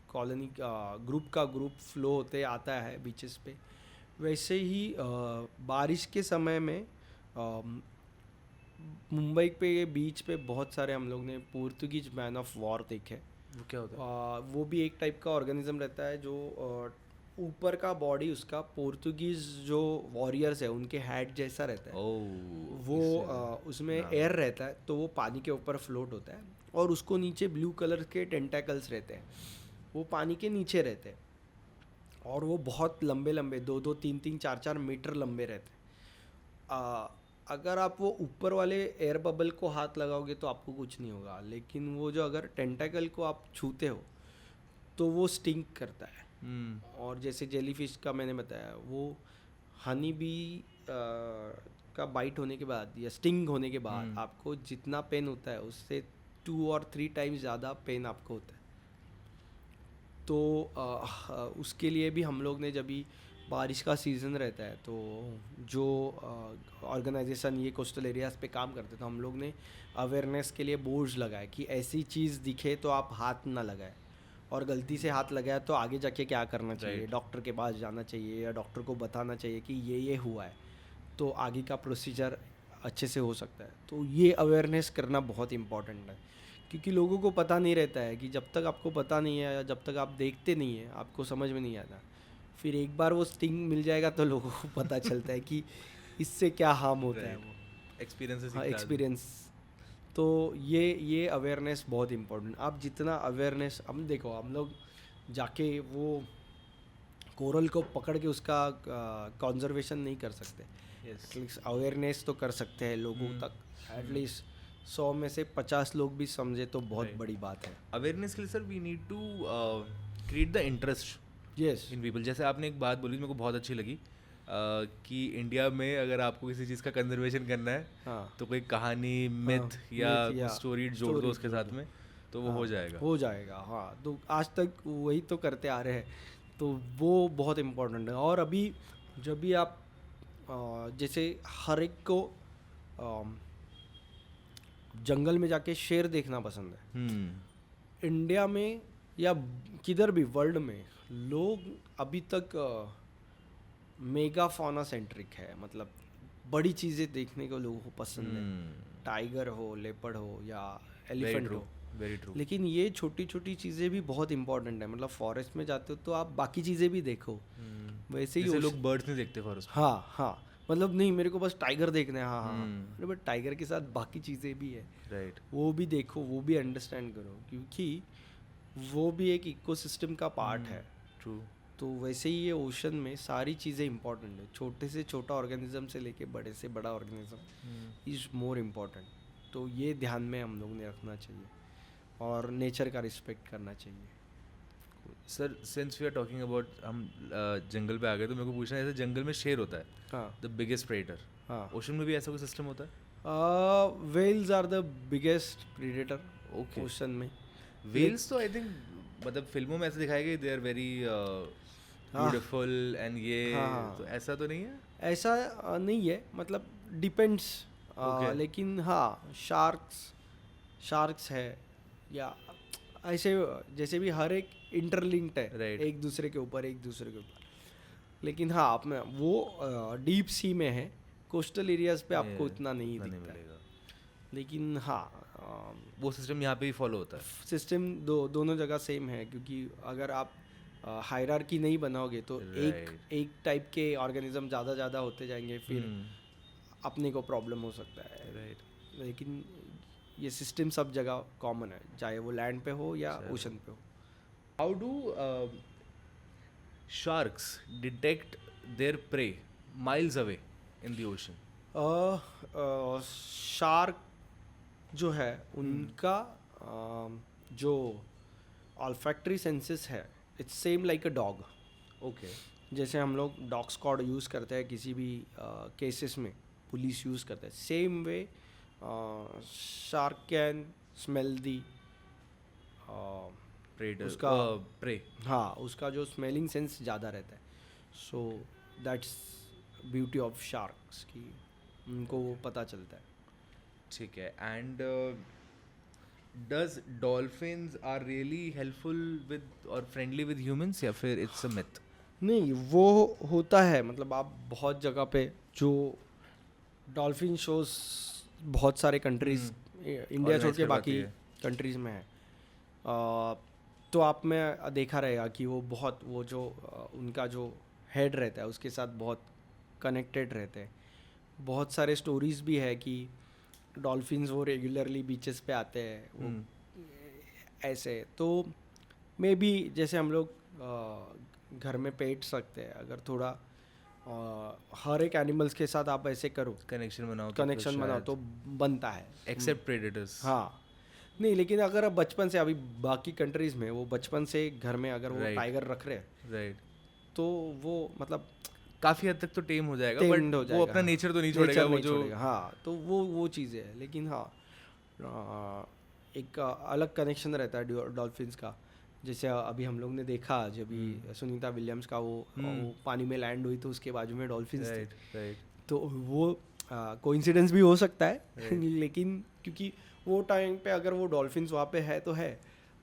S2: कॉलोनी ग्रुप का ग्रुप फ्लो होते आता है बीचेस पे, वैसे ही बारिश के समय में मुंबई पे बीच पे बहुत सारे हम लोग ने पोर्तुगीज मैन ऑफ वॉर देखे।
S1: वो क्या होता है?
S2: वो भी एक टाइप का ऑर्गेनिज्म रहता है जो ऊपर का बॉडी उसका पोर्तुगीज जो वॉरियर्स है उनके हेड जैसा रहता है। वो उसमें एयर रहता है, तो वो पानी के ऊपर फ्लोट होता है, और उसको नीचे ब्लू कलर के टेंटाकल्स रहते हैं, वो पानी के नीचे रहते हैं, और वो बहुत लंबे लंबे 2-2, 3-3, 4-4 मीटर लंबे रहते हैं। अगर आप वो ऊपर वाले एयर बबल को हाथ लगाओगे तो आपको कुछ नहीं होगा, लेकिन वो जो अगर टेंटाकल को आप छूते हो तो वो स्टिंग करता है। और जैसे जेलीफिश का मैंने बताया, वो हनी बी का बाइट होने के बाद या स्टिंग होने के बाद आपको जितना पेन होता है उससे 2 और 3 टाइम्स ज़्यादा पेन आपको होता है। तो उसके लिए भी हम लोग ने जब भी बारिश का सीज़न रहता है तो जो ऑर्गेनाइजेशन ये कोस्टल एरियाज़ पे काम करते, तो हम लोग ने अवेयरनेस के लिए बोर्ड्स लगाए कि ऐसी चीज़ दिखे तो आप हाथ ना लगाए, और गलती से हाथ लगाया तो आगे जाके क्या करना चाहिए, डॉक्टर के पास जाना चाहिए या डॉक्टर को बताना चाहिए कि ये हुआ है, तो आगे का प्रोसीजर अच्छे से हो सकता है। तो ये अवेयरनेस करना बहुत इम्पॉर्टेंट है, क्योंकि लोगों को पता नहीं रहता है कि जब तक आपको पता नहीं है या जब तक आप देखते नहीं है आपको समझ में नहीं आता। फिर एक बार वो स्टिंग मिल जाएगा तो लोगों को पता चलता है कि इससे क्या हार्म होता है। वो एक्सपीरियंस। तो ये अवेयरनेस बहुत इम्पोर्टेंट। आप जितना अवेयरनेस, हम देखो हम लोग जाके वो कोरल को पकड़ के उसका कंजर्वेशन नहीं कर सकते, एटलीस्ट अवेयरनेस तो कर सकते हैं लोगों तक। एटलीस्ट 100 में से 50 लोग भी समझे तो बहुत बड़ी बात है।
S1: अवेयरनेस के लिए sir we need to create the interest in people. जैसे आपने एक बात बोली मेरे को बहुत अच्छी लगी कि इंडिया में अगर आपको किसी चीज़ का कंजर्वेशन करना है तो कोई कहानी, मिथ या स्टोरी जोड़ दो उसके साथ में, तो वो हो जाएगा।
S2: हाँ, तो आज तक वही तो करते आ रहे हैं, तो वो बहुत इम्पोर्टेंट है। और अभी जब भी आप जैसे हर एक को जंगल में जाके शेर देखना पसंद है। इंडिया में या किधर भी वर्ल्ड में लोग अभी तक मेगा फौना सेंट्रिक है, मतलब बड़ी चीज़ें देखने को लोगों को पसंद है, टाइगर हो, लेपर्ड हो या एलिफेंट हो।
S1: Very true.
S2: लेकिन ये छोटी छोटी चीज़ें भी बहुत इंपॉर्टेंट है। मतलब फॉरेस्ट में जाते हो तो आप बाकी चीज़ें भी देखो। वैसे ही
S1: लोग बर्ड्स नहीं देखते फॉरेस्ट में।
S2: हाँ, मतलब नहीं मेरे को बस टाइगर देखना है, हाँ, बट टाइगर के साथ बाकी चीज़ें भी है,
S1: राइट,
S2: वो भी देखो, वो भी अंडरस्टैंड करो, क्योंकि वो भी एक इकोसिस्टम का पार्ट है।
S1: ट्रू।
S2: तो वैसे ही ये ओशन में सारी चीज़ें इंपॉर्टेंट है, छोटे से छोटा ऑर्गेनिज्म से लेके बड़े से बड़ा ऑर्गेनिज्म इज़ मोर इम्पॉर्टेंट। तो ये ध्यान में हम लोग ने रखना चाहिए और नेचर का रिस्पेक्ट करना चाहिए।
S1: Sir since we are talking about, हम जंगल पे आ गए, तो मेरे को पूछना है, जैसे जंगल में शेर होता है,
S2: हाँ,
S1: द बिगेस्ट प्रेडेटर,
S2: हाँ,
S1: ओशन में भी ऐसा कोई सिस्टम होता है?
S2: Whales are the biggest predator
S1: okay.
S2: Ocean में।
S1: वेल्स तो आई थिंक मतलब फिल्मों में ऐसे दिखाया गया, they are very beautiful and ये, तो ऐसा तो नहीं है?
S2: ऐसा नहीं है, मतलब डिपेंड्स। लेकिन हाँ, शार्क्स है या ऐसे, जैसे भी हर एक इंटरलिंक्ड है,
S1: Right.
S2: एक दूसरे के ऊपर। लेकिन हाँ, आप में वो डीप सी में है, कोस्टल एरियाज पे आपको इतना नहीं दिखता है। लेकिन हाँ,
S1: वो सिस्टम यहाँ पे भी फॉलो होता है।
S2: सिस्टम दोनों जगह सेम है, क्योंकि अगर आप हायरार्की नहीं बनाओगे तो एक टाइप के ऑर्गेनिज्म ज़्यादा होते जाएंगे, फिर अपने को प्रॉब्लम हो सकता है। लेकिन ये सिस्टम सब जगह कॉमन है, चाहे वो लैंड पे हो या ओशन पे हो।
S1: How do sharks detect their prey miles away in the ocean?
S2: Shark जो है उनका जो ऑल्फैक्टरी सेंसेस है, it's same like a dog.
S1: Okay.
S2: जैसे हम लोग डॉग स्क्वाड यूज़ करते हैं किसी भी केसेस में, पुलिस यूज़ करता है, same way shark can smell the
S1: predator
S2: उसका
S1: प्रे।
S2: हाँ, उसका जो स्मेलिंग सेंस ज़्यादा रहता है. So that's beauty of sharks कि उनको वो पता चलता है.
S1: ठीक है. And does dolphins are really helpful with और फ्रेंडली विद ह्यूमंस या फिर इट्स अ मिथ?
S2: नहीं, वो होता है. मतलब आप बहुत जगह पे जो डॉल्फिन शोज बहुत सारे कंट्रीज इंडिया छोड़ के बाकी कंट्रीज में है, तो आप में देखा रहेगा कि वो बहुत वो जो उनका जो हेड रहता है उसके साथ बहुत कनेक्टेड रहते हैं. बहुत सारे स्टोरीज भी है कि डॉल्फिन्स वो रेगुलरली बीचेस पे आते हैं वो ऐसे. तो मे बी जैसे हम लोग घर में पेट सकते हैं, अगर थोड़ा हर एक एनिमल्स के साथ आप ऐसे करो,
S1: कनेक्शन बनाओ
S2: तो बनता है.
S1: Except predators.
S2: हाँ, नहीं, लेकिन अगर आप बचपन से अभी बाकी कंट्रीज में वो बचपन से घर में अगर वो टाइगर रख रहे हैं,
S1: राइट,
S2: तो वो मतलब
S1: काफ़ी हद तक तो टेम हो जाएगा, बट वो अपना नेचर तो नहीं छोड़ेगा. वो जो
S2: हाँ, तो वो चीज़ है. लेकिन हाँ, एक अलग कनेक्शन रहता है डॉल्फिन्स का. जैसे अभी हम लोग ने देखा जब भी सुनीता विलियम्स का वो पानी में लैंड हुई तो उसके बाजू में डॉल्फिन्स थे. तो वो कोइंसिडेंस भी हो सकता है लेकिन क्योंकि वो टाइम पे अगर वो डॉल्फिन्स वहाँ पे है तो है,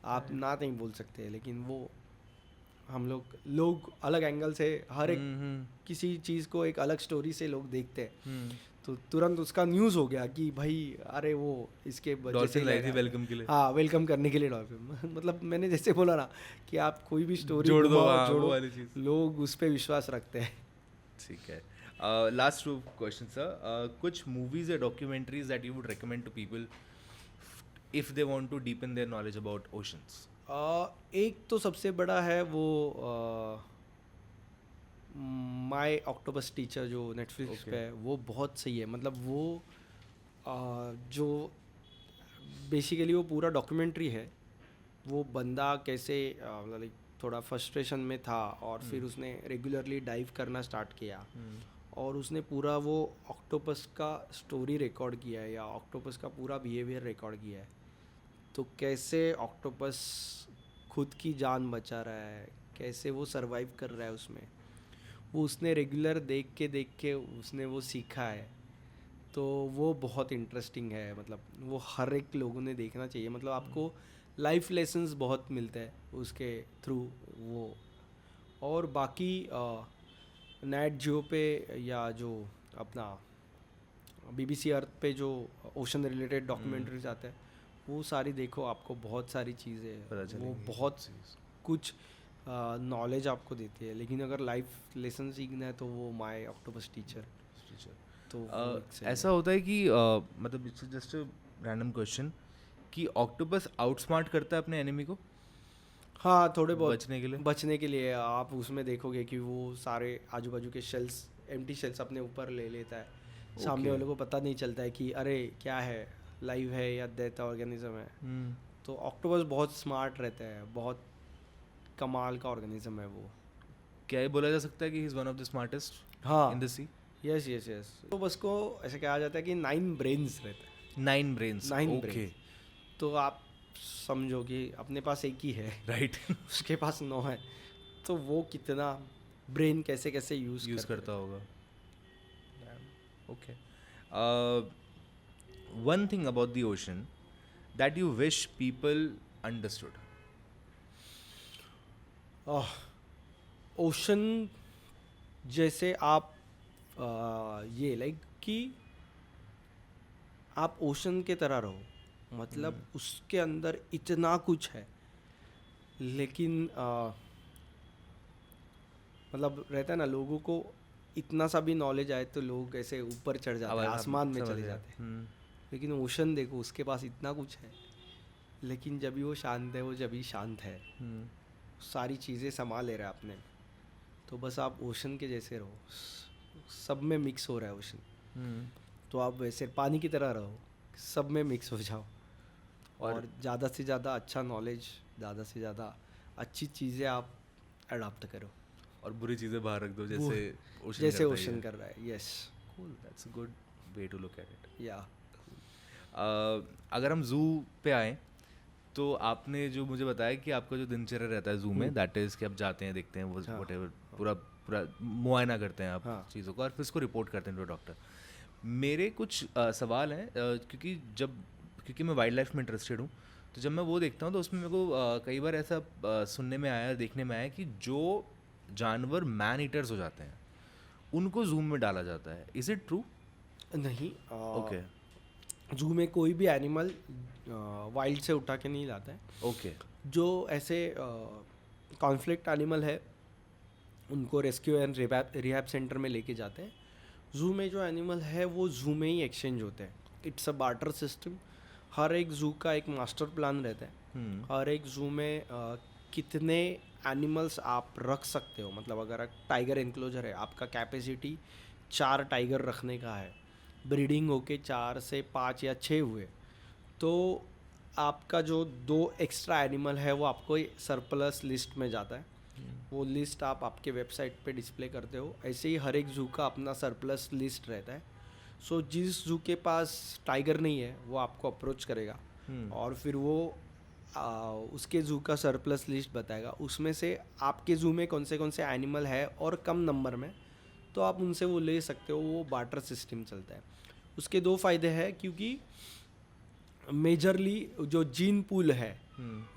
S2: आप ना नहीं बोल सकते. लेकिन वो हम लोग अलग एंगल से हर एक किसी चीज़ को एक अलग स्टोरी से लोग देखते हैं. तो तुरंत उसका न्यूज़ हो गया कि भाई अरे वो इसके
S1: डॉल्फिन लाई थी वेलकम के लिए.
S2: हाँ, वेलकम करने के लिए डॉल्फिन. मतलब मैंने जैसे बोला ना कि आप कोई भी स्टोरी
S1: जोड़ो वाली चीज़,
S2: लोग उस पर विश्वास रखते हैं.
S1: ठीक है. Last 2 question sir. कुछ मूवीज या documentaries that you would recommend to people if they want to deepen their knowledge about oceans?
S2: एक तो सबसे बड़ा है वो माय ऑक्टोपस टीचर जो नेटफ्लिक्स पे है, वो बहुत सही है. मतलब वो जो बेसिकली वो पूरा डॉक्यूमेंट्री है. वो बंदा कैसे लाइक थोड़ा फ्रस्ट्रेशन में था और फिर उसने रेगुलरली डाइव करना स्टार्ट किया और उसने पूरा वो ऑक्टोपस का स्टोरी रिकॉर्ड किया है या ऑक्टोपस का पूरा बिहेवियर रिकॉर्ड किया है. तो कैसे ऑक्टोपस खुद की जान बचा रहा है, कैसे वो सरवाइव कर रहा है उसमें, वो उसने रेगुलर देख के उसने वो सीखा है. तो वो बहुत इंटरेस्टिंग है. मतलब वो हर एक लोगों ने देखना चाहिए. मतलब आपको लाइफ लेसन्स बहुत मिलते हैं उसके थ्रू वो. और बाकी नेट जियो पे या जो अपना BBC अर्थ पे जो ओशन रिलेटेड डॉक्यूमेंट्रीज आते हैं वो सारी देखो, आपको बहुत सारी चीज़ें वो बहुत कुछ नॉलेज आपको देती है. लेकिन अगर लाइफ लेसन सीखना है तो वो माय ऑक्टोपस टीचर. तो
S1: ऐसा होता है कि मतलब it's just a random question कि ऑक्टोपस आउटस्मार्ट करता है अपने एनिमी को?
S2: हाँ, थोड़े बहुत
S1: बचने के लिए
S2: आप उसमें देखोगे कि वो सारे आजू बाजू के शेल्स, एम्प्टी शेल्स अपने ऊपर ले लेता है. सामने वाले को पता नहीं चलता है कि अरे क्या है, लाइव है या डेथ ऑर्गेनिज्म है. तो ऑक्टोपस बहुत स्मार्ट रहता है, बहुत कमाल का ऑर्गेनिज्म है वो.
S1: क्या ये बोला जा सकता है कि he is one of the smartest in the sea?
S2: Yes. तो बस को ऐसे कहा जाता है कि 9 ब्रेन्स रहते हैं.
S1: 9 ब्रेन्स. ओके.
S2: तो आप समझो कि अपने पास एक ही है,
S1: राइट.
S2: उसके पास 9 है. तो वो कितना ब्रेन कैसे यूज़
S1: करता होगा. Okay. One thing about the ocean that you wish people understood?
S2: Ocean जैसे आप ये लाइक कि आप ओशन के तरह रहो. मतलब उसके अंदर इतना कुछ है, लेकिन मतलब रहता है ना, लोगों को इतना सा भी नॉलेज आए तो लोग ऐसे ऊपर चढ़ जाते हैं, आसमान में चले जाते हैं. लेकिन ओशन देखो, उसके पास इतना कुछ है, लेकिन जब भी वो शांत है, वो जब भी शांत है, सारी चीज़ें संभाल ले रहा है अपने. तो बस आप ओशन के जैसे रहो, सब में मिक्स हो रहा है ओशन. तो आप वैसे पानी की तरह रहो, सब में मिक्स हो जाओ और ज़्यादा से ज़्यादा अच्छा नॉलेज, ज़्यादा से ज़्यादा अच्छी चीज़ें आप अडॉप्ट करो
S1: और बुरी चीज़ें बाहर रख दो, जैसे
S2: ओशन कर रहा है. Yes,
S1: cool, that's good. Way to look at it.
S2: या
S1: अगर हम जू पे आए तो आपने जो मुझे बताया कि आपका जो दिनचर्या रहता है जू में, दैट इज़ कि आप जाते हैं, देखते हैं वो व्हाटएवर, पूरा पूरा मुआयना करते हैं आप चीज़ों को और फिर उसको रिपोर्ट करते हैं टू डॉक्टर। मेरे कुछ सवाल हैं क्योंकि मैं वाइल्ड लाइफ में इंटरेस्टेड हूँ, तो जब मैं वो देखता हूँ तो उसमें मेरे को कई बार ऐसा सुनने में आया, देखने में आया कि जो जानवर मैन ईटर्स हो जाते हैं उनको जू में डाला जाता है। Is it true?
S2: नहीं,
S1: ओके
S2: जू में कोई भी एनिमल वाइल्ड से उठा के नहीं लाता है।
S1: ओके
S2: जो ऐसे कॉन्फ्लिक्ट एनिमल है उनको रेस्क्यू एंड रिहैब सेंटर में लेके जाते हैं। जू में जो एनिमल है वो जू में ही एक्सचेंज होते हैं। It's a barter system. हर एक जू का एक मास्टर प्लान रहता है। हर एक जू में कितने एनिमल्स आप रख सकते हो, मतलब अगर टाइगर एनक्लोजर है, आपका कैपेसिटी 4 टाइगर रखने का है, ब्रीडिंग होके 4 से 5 या 6 हुए, तो आपका जो 2 एक्स्ट्रा एनिमल है वो आपको सरप्लस लिस्ट में जाता है। वो लिस्ट आप आपके वेबसाइट पे डिस्प्ले करते हो। ऐसे ही हर एक जू का अपना सरप्लस लिस्ट रहता है। सो जिस जू के पास टाइगर नहीं है वो आपको अप्रोच करेगा और फिर वो उसके जू का सरप्लस लिस्ट बताएगा। उसमें से आपके जू में कौन से एनिमल है और कम नंबर में, तो आप उनसे वो ले सकते हो। वो बार्टर सिस्टम चलता है। उसके 2 फ़ायदे हैं, क्योंकि मेजरली जो जीन पूल है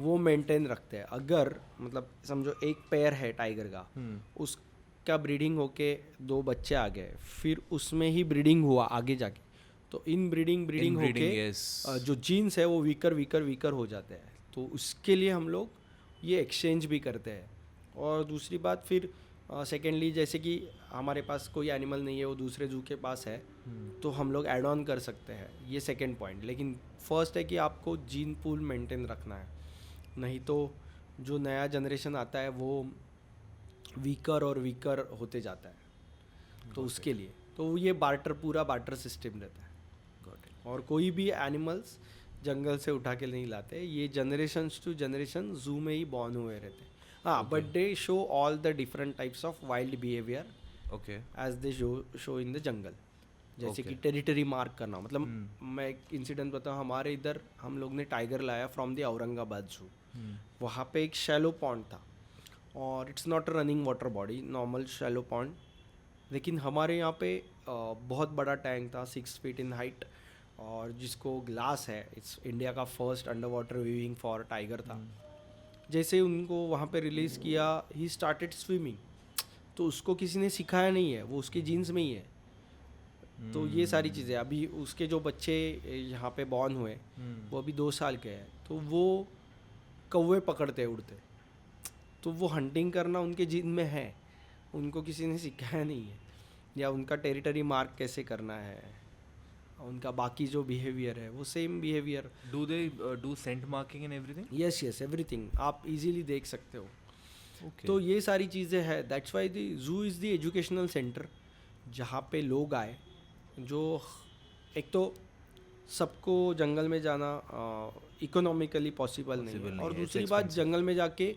S2: वो मेंटेन रखते हैं। अगर मतलब समझो एक पेयर है टाइगर का, उसका ब्रीडिंग होके 2 बच्चे आ गए, फिर उसमें ही ब्रीडिंग हुआ आगे जाके, तो इन ब्रीडिंग होके जो जीन्स है वो वीकर हो जाते हैं। तो उसके लिए हम लोग ये एक्सचेंज भी करते हैं। और दूसरी बात फिर सेकेंडली, जैसे कि हमारे पास कोई एनिमल नहीं है, वो दूसरे जू के पास है, तो हम लोग ऐड ऑन कर सकते हैं। ये सेकेंड पॉइंट। लेकिन फर्स्ट है कि आपको जीन पूल मेंटेन रखना है, नहीं तो जो नया जनरेशन आता है वो वीकर और वीकर होते जाता है। तो उसके लिए तो ये पूरा बार्टर सिस्टम रहता है। और कोई भी एनिमल्स जंगल से उठा के नहीं लाते, ये जनरेशन टू जनरेशन जू में ही बॉर्न हुए रहते हैं। हाँ, but they show all the different types of wild behaviour
S1: okay
S2: as they show in the jungle. जैसे कि टेरिटरी मार्क करना, मतलब मैं एक इंसिडेंट बताऊँ। हमारे इधर हम लोग ने टाइगर लाया फ्रॉम द औरंगाबाद जू। वहाँ पे एक शैलो पॉन्ड था और it's not a running water body, normal shallow pond. लेकिन हमारे यहाँ पे बहुत बड़ा टैंक था, 6 फीट इन हाइट, और जिसको ग्लास है, इट्स इंडिया का first under water viewing for tiger था। जैसे उनको वहाँ पे रिलीज़ किया, ही स्टार्टेड स्विमिंग। तो उसको किसी ने सिखाया नहीं है, वो उसके जीन्स में ही है। तो ये सारी चीज़ें, अभी उसके जो बच्चे यहाँ पे बॉर्न हुए वो अभी 2 साल के हैं, तो वो कौवे पकड़ते उड़ते। तो वो हंटिंग करना उनके जीन में है, उनको किसी ने सिखाया नहीं है। या उनका टेरिटरी मार्क कैसे करना है, उनका बाकी जो बिहेवियर है वो same behaviour.
S1: Do they do scent marking and everything?
S2: Yes, everything आप इजीली देख सकते हो।
S1: Okay.
S2: तो ये सारी चीज़ें हैं। That's why the zoo is the educational centre, जहाँ पे लोग आए। जो एक तो सबको जंगल में जाना इकोनॉमिकली पॉसिबल नहीं है, और दूसरी बात जंगल में जाके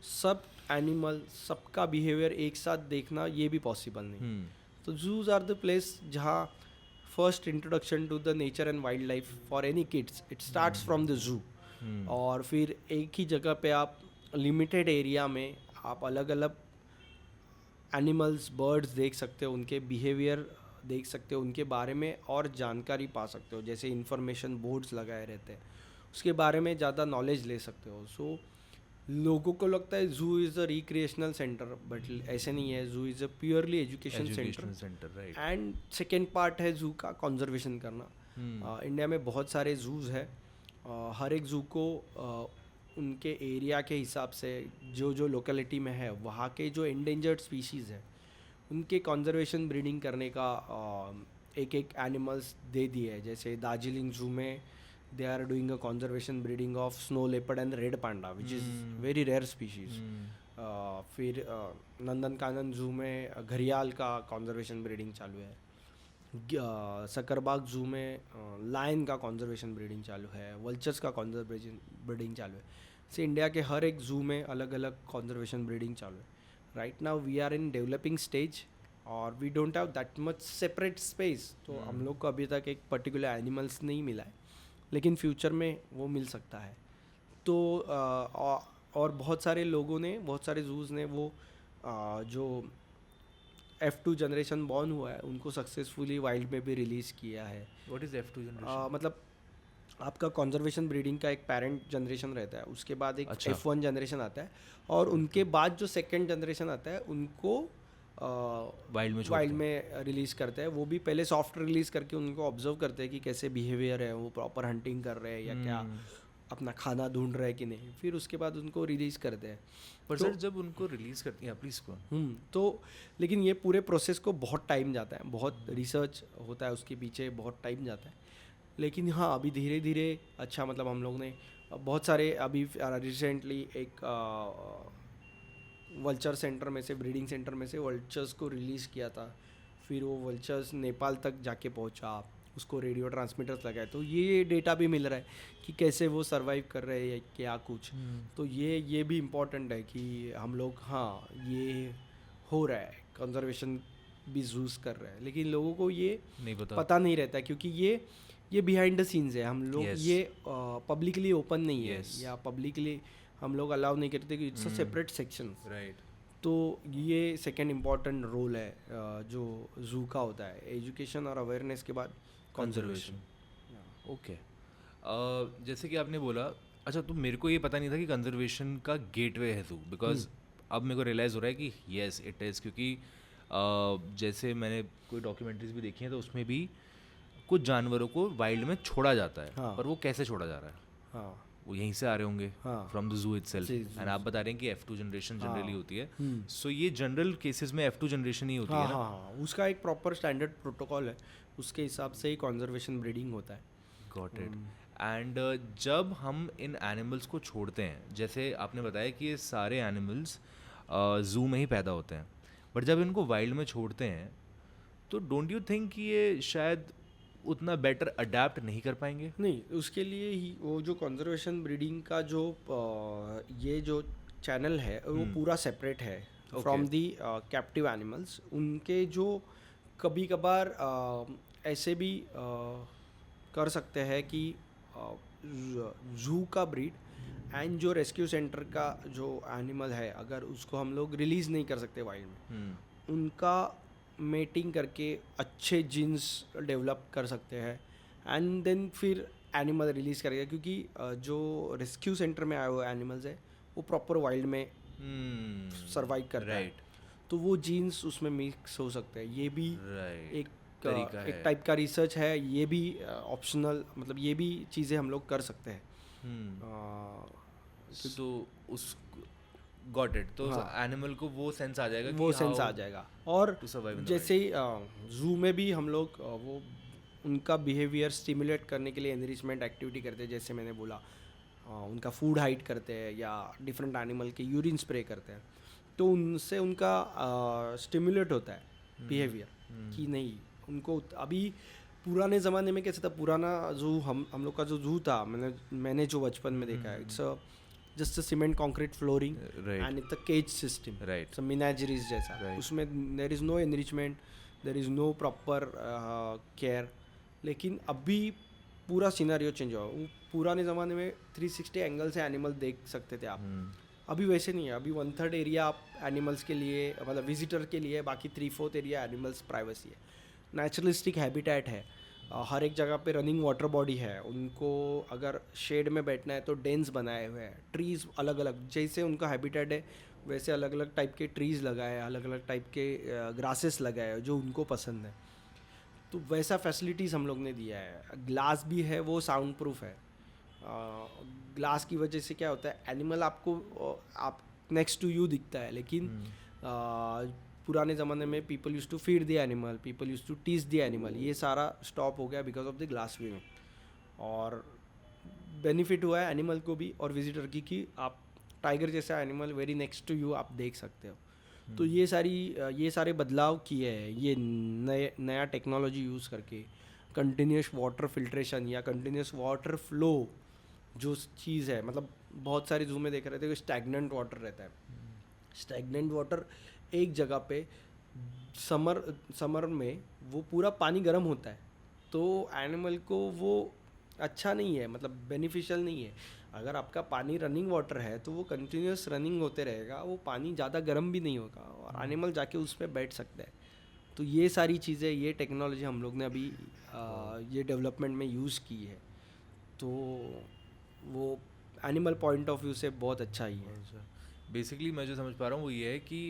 S2: सब एनिमल, सबका बिहेवियर एक साथ देखना ये भी पॉसिबल नहीं। तो जूज आर द प्लेस जहाँ first introduction to the nature and wildlife for any kids, it starts from the zoo. और फिर एक ही जगह पे आप लिमिटेड एरिया में आप अलग अलग एनिमल्स, बर्ड्स देख सकते हो, उनके बिहेवियर देख सकते हो, उनके बारे में और जानकारी पा सकते हो। जैसे इन्फॉर्मेशन बोर्ड्स लगाए रहते हैं, उसके बारे में ज़्यादा नॉलेज ले सकते हो। सो लोगों को लगता है जू is a recreational centre, but ऐसे नहीं है। जू is a purely education centre, right. And second part है जू का कंजर्वेशन करना। इंडिया में बहुत सारे जूज है। हर एक जू को उनके एरिया के हिसाब से, जो लोकेलिटी में है, वहाँ के जो एंडेंजर्ड स्पीशीज़ है उनके कंजर्वेशन ब्रीडिंग करने का एक एनिमल्स दे दिए है। जैसे दार्जिलिंग जू में they are doing a conservation breeding of snow leopard and red panda, which is very rare species. फिर नंदनकानन जू में घड़ियाल का कंजर्वेशन ब्रीडिंग चालू है। सकरबाग जू में लायन का कंजर्वेशन ब्रीडिंग चालू है। वल्चर्स का कंजर्वेशन ब्रीडिंग चालू है। से इंडिया के हर एक जू में अलग अलग कंजर्वेशन ब्रीडिंग चालू है। Right now we are in developing stage, और we don't have that much separate space, तो हम लोग को अभी तक एक पर्टिकुलर एनिमल्स नहीं मिला है, लेकिन फ्यूचर में वो मिल सकता है। तो और बहुत सारे लोगों ने, बहुत सारे जूस ने वो जो F2 जनरेशन बॉर्न हुआ है उनको सक्सेसफुली वाइल्ड में भी रिलीज़ किया है।
S1: What is F2 generation?
S2: मतलब आपका कंजर्वेशन ब्रीडिंग का एक पेरेंट जनरेशन रहता है, उसके बाद एक
S1: अच्छा।
S2: F1 जनरेशन आता है, और उनके बाद जो सेकंड जनरेशन आता है उनको वाइल्ड में रिलीज़ करते हैं। वो भी पहले सॉफ्ट रिलीज़ करके उनको ऑब्जर्व करते हैं कि कैसे बिहेवियर है, वो प्रॉपर हंटिंग कर रहे हैं या क्या अपना खाना ढूंढ रहे हैं कि नहीं, फिर उसके बाद उनको रिलीज़ करते हैं।
S1: पर सर जब उनको रिलीज़ करती हैं प्लीज़ को
S2: तो लेकिन ये पूरे प्रोसेस को बहुत टाइम जाता है, बहुत रिसर्च होता है उसके पीछे, बहुत टाइम जाता है। लेकिन हाँ, अभी धीरे धीरे अच्छा, मतलब हम लोग ने बहुत सारे, अभी रिसेंटली एक वल्चर सेंटर में से, ब्रीडिंग सेंटर में से वल्चर्स को रिलीज़ किया था, फिर वो वल्चर्स नेपाल तक जाके पहुंचा, उसको रेडियो ट्रांसमीटर्स लगाए, तो ये डेटा भी मिल रहा है कि कैसे वो सर्वाइव कर रहे हैं या क्या कुछ। तो ये भी इम्पोर्टेंट है कि हम लोग, हाँ ये हो रहा है, कंजर्वेशन भी यूज़ कर रहे हैं, लेकिन लोगों को ये
S1: नहीं
S2: पता नहीं रहता, क्योंकि ये बिहाइंड द सीन्स है। हम लोग
S1: Yes.
S2: ये पब्लिकली ओपन नहीं है,
S1: Yes.
S2: या पब्लिकली हम लोग अलाउ नहीं करते कि it's a separate section.
S1: Right.
S2: तो ये सेकेंड इम्पॉर्टेंट रोल है जो जू का होता है, एजुकेशन और अवेयरनेस के बाद कंजर्वेशन।
S1: ओके। जैसे कि आपने बोला, अच्छा तो मेरे को ये पता नहीं था कि कंजर्वेशन का गेटवे है जू, बिकॉज अब मेरे को रियलाइज़ हो रहा है कि येस इट इज़, क्योंकि जैसे मैंने कोई डॉक्यूमेंट्रीज भी देखी हैं तो उसमें भी कुछ जानवरों को वाइल्ड में छोड़ा जाता है।
S2: हाँ।
S1: पर वो कैसे छोड़ा जा रहा है?
S2: हाँ,
S1: वो यहीं से आ रहे होंगे
S2: हाँ।
S1: फ्रॉम द जू इटसेल्फ,
S2: जी,
S1: एंड आप बता रहे हैं कि F2 जनरेशन जनरली होती है।
S2: हम्म।
S1: सो ये जनरल केसेस में F2 जनरेशन ही होती
S2: हाँ
S1: है ना?
S2: हाँ, उसका एक प्रॉपर स्टैंडर्ड प्रोटोकॉल है, उसके हिसाब से ही कंजर्वेशन ब्रीडिंग होता है।
S1: Got it. एंड जब हम इन एनिमल्स को छोड़ते हैं, जैसे आपने बताया कि ये सारे एनिमल्स जू में ही पैदा होते हैं, बट जब इनको वाइल्ड में छोड़ते हैं तो डोंट यू थिंक कि ये शायद उतना बेटर अडेप्ट नहीं कर पाएंगे?
S2: नहीं, उसके लिए ही वो जो कंजर्वेशन ब्रीडिंग का जो ये जो चैनल है वो पूरा सेपरेट है फ्रॉम दी कैप्टिव एनिमल्स। उनके जो कभी कभार ऐसे भी कर सकते हैं कि जू का ब्रीड एंड जो रेस्क्यू सेंटर का जो एनिमल है, अगर उसको हम लोग रिलीज़ नहीं कर सकते वाइल्ड में, उनका मेटिंग करके अच्छे जीन्स डेवलप कर सकते हैं, एंड देन फिर एनिमल रिलीज़ करेगा, क्योंकि जो रेस्क्यू सेंटर में आए हुए एनिमल्स है वो प्रॉपर वाइल्ड में सर्वाइव कर रहा है, तो वो जीन्स उसमें मिक्स हो सकते हैं। ये भी एक टाइप का रिसर्च है, ये भी ऑप्शनल, मतलब ये भी चीज़ें हम लोग कर सकते हैं।
S1: सो उस गॉट इट, तो एनिमल को वो सेंस आ जाएगा,
S2: वो सेंस आ जाएगा। और जैसे जू में भी हम लोग वो उनका बिहेवियर स्टिमुलेट करने के लिए एनरिचमेंट एक्टिविटी करते हैं, जैसे मैंने बोला उनका फूड हाइड करते हैं या डिफरेंट एनिमल के यूरिन स्प्रे करते हैं, तो उनसे उनका स्टिमुलेट होता है बिहेवियर कि नहीं उनको। अभी पुराने ज़माने में कैसे था, पुराना जू हम लोग का जो जू था, मैंने जो बचपन में देखा है, it's just cement concrete flooring and it's a cage system,
S1: right,
S2: menageries जैसा, उसमें there is no enrichment, there is no proper care. लेकिन अभी पूरा सिनेरियो चेंज हुआ। पुराने ज़माने में 360 एंगल से एनिमल देख सकते थे आप, अभी वैसे नहीं है। अभी 1/3 एरिया आप एनिमल्स के लिए, मतलब विजिटर के लिए, बाकी 3/4 एरिया एनिमल्स प्राइवेसी है, नेचुरलिस्टिक हैबिटेट है। हर एक जगह पे रनिंग वाटर बॉडी है, उनको अगर शेड में बैठना है तो डेंस बनाए हुए हैं, ट्रीज़ अलग अलग, जैसे उनका हैबिटेट है वैसे अलग अलग टाइप के ट्रीज़ लगाए, अलग अलग टाइप के ग्रासेस लगाए जो उनको पसंद है, तो वैसा फैसिलिटीज़ हम लोग ने दिया है। ग्लास भी है, वो साउंड प्रूफ है। ग्लास की वजह से क्या होता है, एनिमल आपको आप नेक्स्ट टू यू दिखता है, लेकिन पुराने ज़माने में people use to feed the animal, people use to teach the animal, ये सारा स्टॉप हो गया because of the glass wing. और बेनिफिट हुआ है एनिमल को भी और विजिटर की, कि आप टाइगर जैसा animal very next to you आप देख सकते हो। तो ये सारे बदलाव किए हैं ये नया टेक्नोलॉजी यूज़ करके। कंटिन्यूस वाटर फिल्ट्रेशन या कंटिन्यूस वाटर फ्लो जो चीज़ है, मतलब बहुत सारे जू में देख रहे थे कि स्टैगनेंट वाटर रहता है। स्टैगनेंट वाटर एक जगह पे समर में वो पूरा पानी गर्म होता है, तो एनिमल को वो अच्छा नहीं है, मतलब बेनिफिशियल नहीं है। अगर आपका पानी रनिंग वाटर है तो वो कंटिन्यूस रनिंग होते रहेगा, वो पानी ज़्यादा गर्म भी नहीं होगा और एनिमल जाके उस पर बैठ सकता है। तो ये सारी चीज़ें, ये टेक्नोलॉजी हम लोग ने अभी ये डेवलपमेंट में यूज़ की है, तो वो एनिमल पॉइंट ऑफ व्यू से बहुत अच्छा ही है।
S1: बेसिकली मैं जो समझ पा रहा हूँ वो ये है कि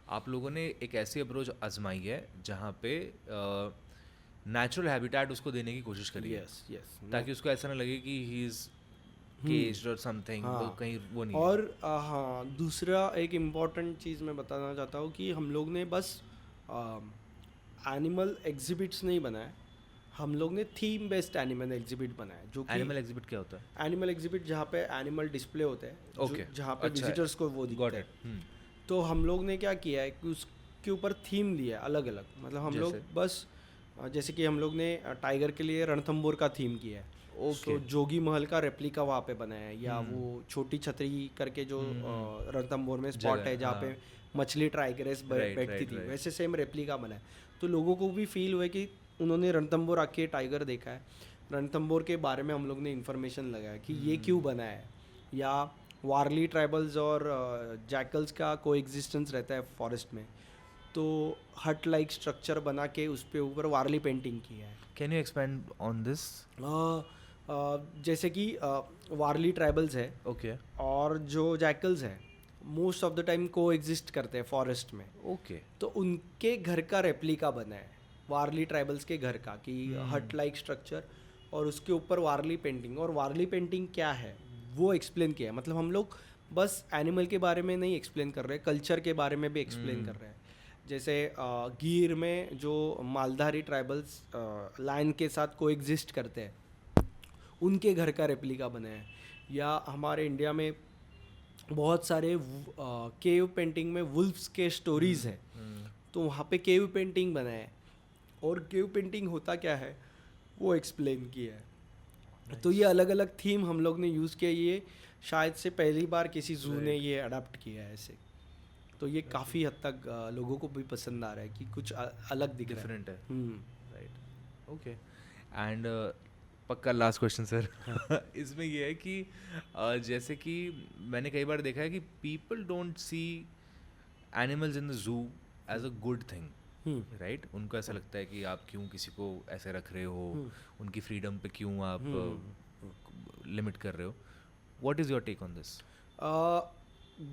S1: आप लोगों ने एक ऐसी अप्रोच आजमाई है जहाँ पे नेचुरल हैबिटेट उसको देने की कोशिश करी है,
S2: यस यस,
S1: ताकि उसको ऐसा ना लगे कि ही इज़ केज्ड और समथिंग,
S2: हाँ।
S1: कहीं वो नहीं
S2: और हाँ, दूसरा एक इम्पॉर्टेंट चीज़ मैं बताना चाहता हूँ कि हम लोग ने बस एनिमल एग्जिबिट्स नहीं बनाए, हम लोग ने थीम बेस्ड एनिमल एग्जिबिट बनाए। जो कि
S1: एनिमल एग्जिबिट क्या होता है?
S2: एनिमल एग्जिबिट जहाँ पे एनिमल डिस्प्ले होते हैं,
S1: ओके,
S2: जहाँ पे
S1: अच्छा,
S2: विजिटर्स को वो
S1: गॉट
S2: दिखते
S1: इट।
S2: हैं। तो हम लोग ने क्या किया है कि उसके ऊपर थीम लिया है अलग अलग, मतलब हम लोग
S1: जैसे?
S2: बस जैसे कि हम लोग ने टाइगर के लिए रणथंबोर का थीम किया है।
S1: ओके।
S2: तो जोगी महल का रेप्लिका वहाँ पे बनाया है, या वो छोटी छतरी करके जो रणथंबोर में स्पॉट
S1: जगह,
S2: है जहाँ पे मछली टाइगरेस
S1: राइट
S2: बैठती
S1: राइट
S2: थी,
S1: राइट।
S2: वैसे सेम रेप्लिका बना है। तो लोगों को भी फील हुआ कि उन्होंने रणथंबोर आके टाइगर देखा है, रणथंबोर के बारे में हम लोग ने इन्फॉर्मेशन लगाया कि ये क्यों बना है, या वारली ट्राइबल्स और जैकल्स का को एग्जिस्टेंस रहता है फॉरेस्ट में, तो हट लाइक स्ट्रक्चर बना के उस पे ऊपर वारली पेंटिंग किया है।
S1: Can you expand on this?
S2: जैसे कि वारली ट्राइबल्स है
S1: ओके
S2: और जो जैकल्स है मोस्ट ऑफ द टाइम को एग्जिस्ट करते हैं फॉरेस्ट में,
S1: ओके
S2: तो उनके घर का रेप्लिका बना है वारली ट्राइबल्स के घर का, कि हट लाइक स्ट्रक्चर और उसके ऊपर वारली पेंटिंग। और वारली पेंटिंग क्या है वो एक्सप्लेन किया है, मतलब हम लोग बस एनिमल के बारे में नहीं एक्सप्लेन कर रहे, कल्चर के बारे में भी एक्सप्लेन कर रहे हैं। जैसे गिर में जो मालधारी ट्राइबल्स लायन के साथ को एग्जिस्ट करते हैं, उनके घर का रेप्लिका बना है। या हमारे इंडिया में बहुत सारे केव पेंटिंग में वुल्फ्स के स्टोरीज हैं, तो वहाँ पे केव पेंटिंग बना है, और केव पेंटिंग होता क्या है वो एक्सप्लेन किया है। तो ये अलग अलग थीम हम लोग ने यूज़ किया, ये शायद से पहली बार किसी जू ने ये अडाप्ट किया है ऐसे। तो ये काफ़ी हद तक लोगों को भी पसंद आ रहा है कि कुछ अलग दिख रहा है,
S1: डिफरेंट है, राइट। ओके, एंड पक्का लास्ट क्वेश्चन सर। इसमें ये है कि जैसे कि मैंने कई बार देखा है कि people don't see animals in the zoo as a good thing, right? उनको ऐसा लगता है कि आप क्यों किसी को ऐसे रख रहे हो, उनकी फ्रीडम पे क्यों आप लिमिट कर रहे हो। What is your take on this?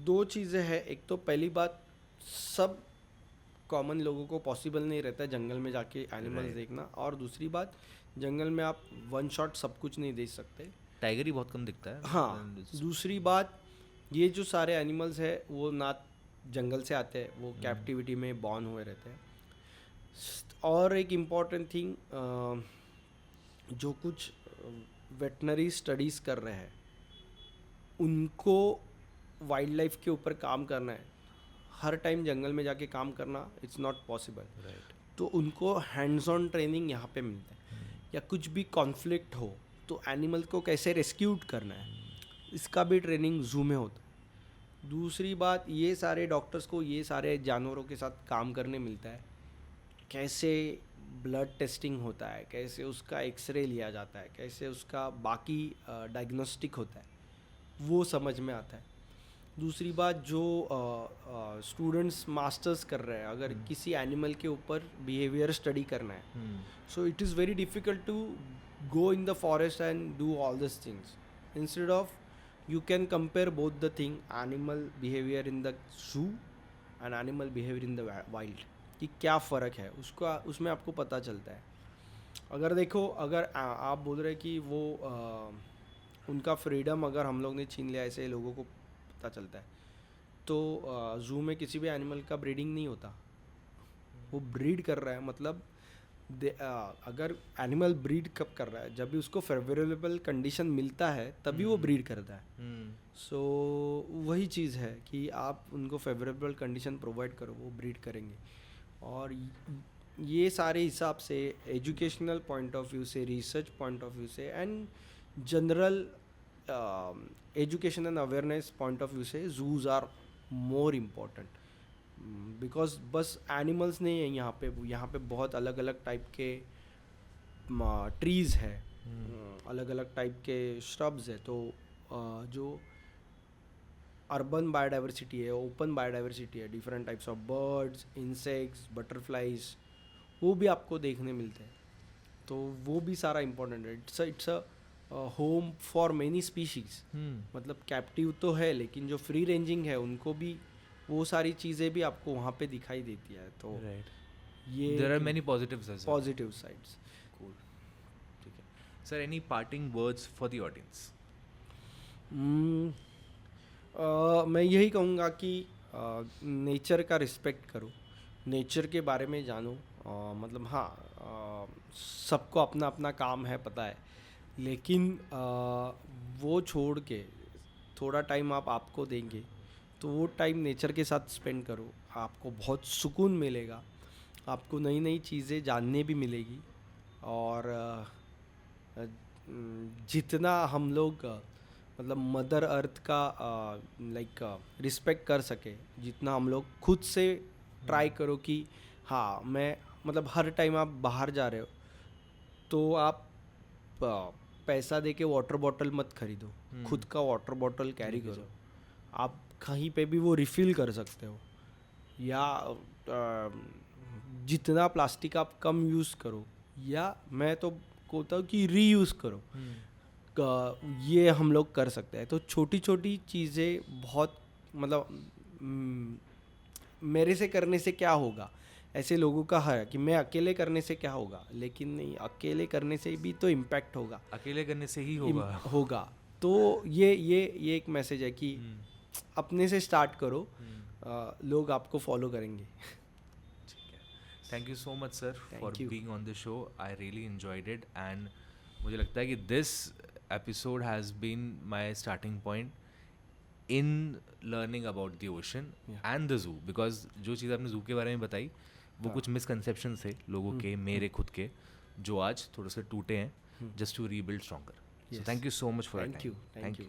S2: दो चीज़ें हैं, एक तो पहली बात, सब कॉमन लोगों को पॉसिबल नहीं रहता है जंगल में जाके एनिमल्स देखना, और दूसरी बात, जंगल में आप वन शॉट सब कुछ नहीं देख सकते,
S1: टाइगर ही बहुत कम दिखता है।
S2: हाँ। दूसरी बात, ये जो सारे एनिमल्स हैं वो ना जंगल से आते हैं, वो कैप्टिविटी में बॉर्न हुए रहते हैं। और एक इम्पॉर्टेंट थिंग, जो कुछ वेटनरी स्टडीज़ कर रहे हैं उनको वाइल्ड लाइफ के ऊपर काम करना है, हर टाइम जंगल में जाके काम करना इट्स नॉट पॉसिबल,
S1: राइट।
S2: तो उनको हैंड्स ऑन ट्रेनिंग यहाँ पे मिलता है। या कुछ भी कॉन्फ्लिक्ट हो तो एनिमल को कैसे रेस्क्यूट करना है, इसका भी ट्रेनिंग जू में होता है। दूसरी बात, ये सारे डॉक्टर्स को ये सारे जानवरों के साथ काम करने मिलता है, कैसे ब्लड टेस्टिंग होता है, कैसे उसका एक्सरे लिया जाता है, कैसे उसका बाकी डायग्नोस्टिक होता है, वो समझ में आता है। दूसरी बात, जो स्टूडेंट्स मास्टर्स कर रहे हैं, अगर किसी एनिमल के ऊपर बिहेवियर स्टडी करना है, so it is very difficult to go in the forest and do all this things. Instead of you can compare both the thing, animal behaviour in the zoo and animal behaviour in the wild, कि क्या फ़र्क है उसका, उसमें आपको पता चलता है। अगर देखो, अगर आप बोल रहे कि वो उनका फ्रीडम अगर हम लोग ने छीन लिया, ऐसे लोगों को पता चलता है, तो जू में किसी भी एनिमल का ब्रीडिंग नहीं होता, वो ब्रीड कर रहा है, मतलब अगर एनिमल ब्रीड कब कर रहा है, जब भी उसको फेवरेबल कंडीशन मिलता है तभी वो ब्रीड करता है। सो वही चीज़ है कि आप उनको फेवरेबल कंडीशन प्रोवाइड करो, वो ब्रीड करेंगे। और ये सारे हिसाब से, एजुकेशनल पॉइंट ऑफ व्यू से, रिसर्च पॉइंट ऑफ व्यू से, and general education and awareness point of view से, जूज आर मोर इम्पॉर्टेंट। बिकॉज बस एनिमल्स नहीं है यहाँ पे बहुत अलग अलग टाइप के ट्रीज़ है, अलग अलग टाइप के श्रब्स है। तो जो अर्बन बायोडाइवर्सिटी है, ओपन बायोडाइवर्सिटी है, different types of birds, insects, butterflies, वो भी आपको देखने मिलते हैं। तो वो भी सारा इम्पोर्टेंट है। It's a home for many species. मतलब कैप्टिव तो है, लेकिन जो फ्री रेंजिंग है उनको भी वो सारी चीज़ें भी आपको वहाँ पे दिखाई देती है। तो ये
S1: there are many positives as well.
S2: Positive sides.
S1: Cool, ठीक है sir. Any parting words for the audience?
S2: मैं यही कहूँगा कि नेचर का रिस्पेक्ट करो, नेचर के बारे में जानो। मतलब हाँ, सबको अपना अपना काम है, पता है, लेकिन वो छोड़ के थोड़ा टाइम आप आपको देंगे तो वो टाइम नेचर के साथ स्पेंड करो, आपको बहुत सुकून मिलेगा, आपको नई नई चीज़ें जानने भी मिलेगी। और जितना हम लोग मतलब मदर अर्थ का लाइक रिस्पेक्ट कर सके, जितना हम लोग खुद से ट्राई करो कि हाँ, मैं मतलब हर टाइम आप बाहर जा रहे हो तो आप पैसा दे के वाटर बॉटल मत खरीदो, खुद का वाटर बॉटल कैरी करो। आप कहीं पे भी वो रिफ़िल कर सकते हो, या जितना प्लास्टिक आप कम यूज़ करो, या मैं तो कहता हूँ कि रीयूज़ करो। ये हम लोग कर सकते हैं। तो छोटी छोटी चीज़ें बहुत मतलब मेरे से करने से क्या होगा, ऐसे लोगों का है कि मैं अकेले करने से क्या होगा, लेकिन नहीं, अकेले करने से भी तो इम्पैक्ट होगा,
S1: अकेले करने से ही होगा।
S2: तो ये एक मैसेज है कि अपने से स्टार्ट करो, लोग आपको फॉलो करेंगे।
S1: ठीक है, thank you so much sir for being on the show. I really enjoyed it and मुझे लगता है कि this episode has been my starting point in learning about the ocean and the zoo. Because जो चीज़ आपने zoo के बारे में बताई वो कुछ मिसकंसेप्शन थे लोगों के, मेरे खुद के, जो आज थोड़े से टूटे हैं, just to rebuild stronger. So thank you so much for your time.
S2: Thank you.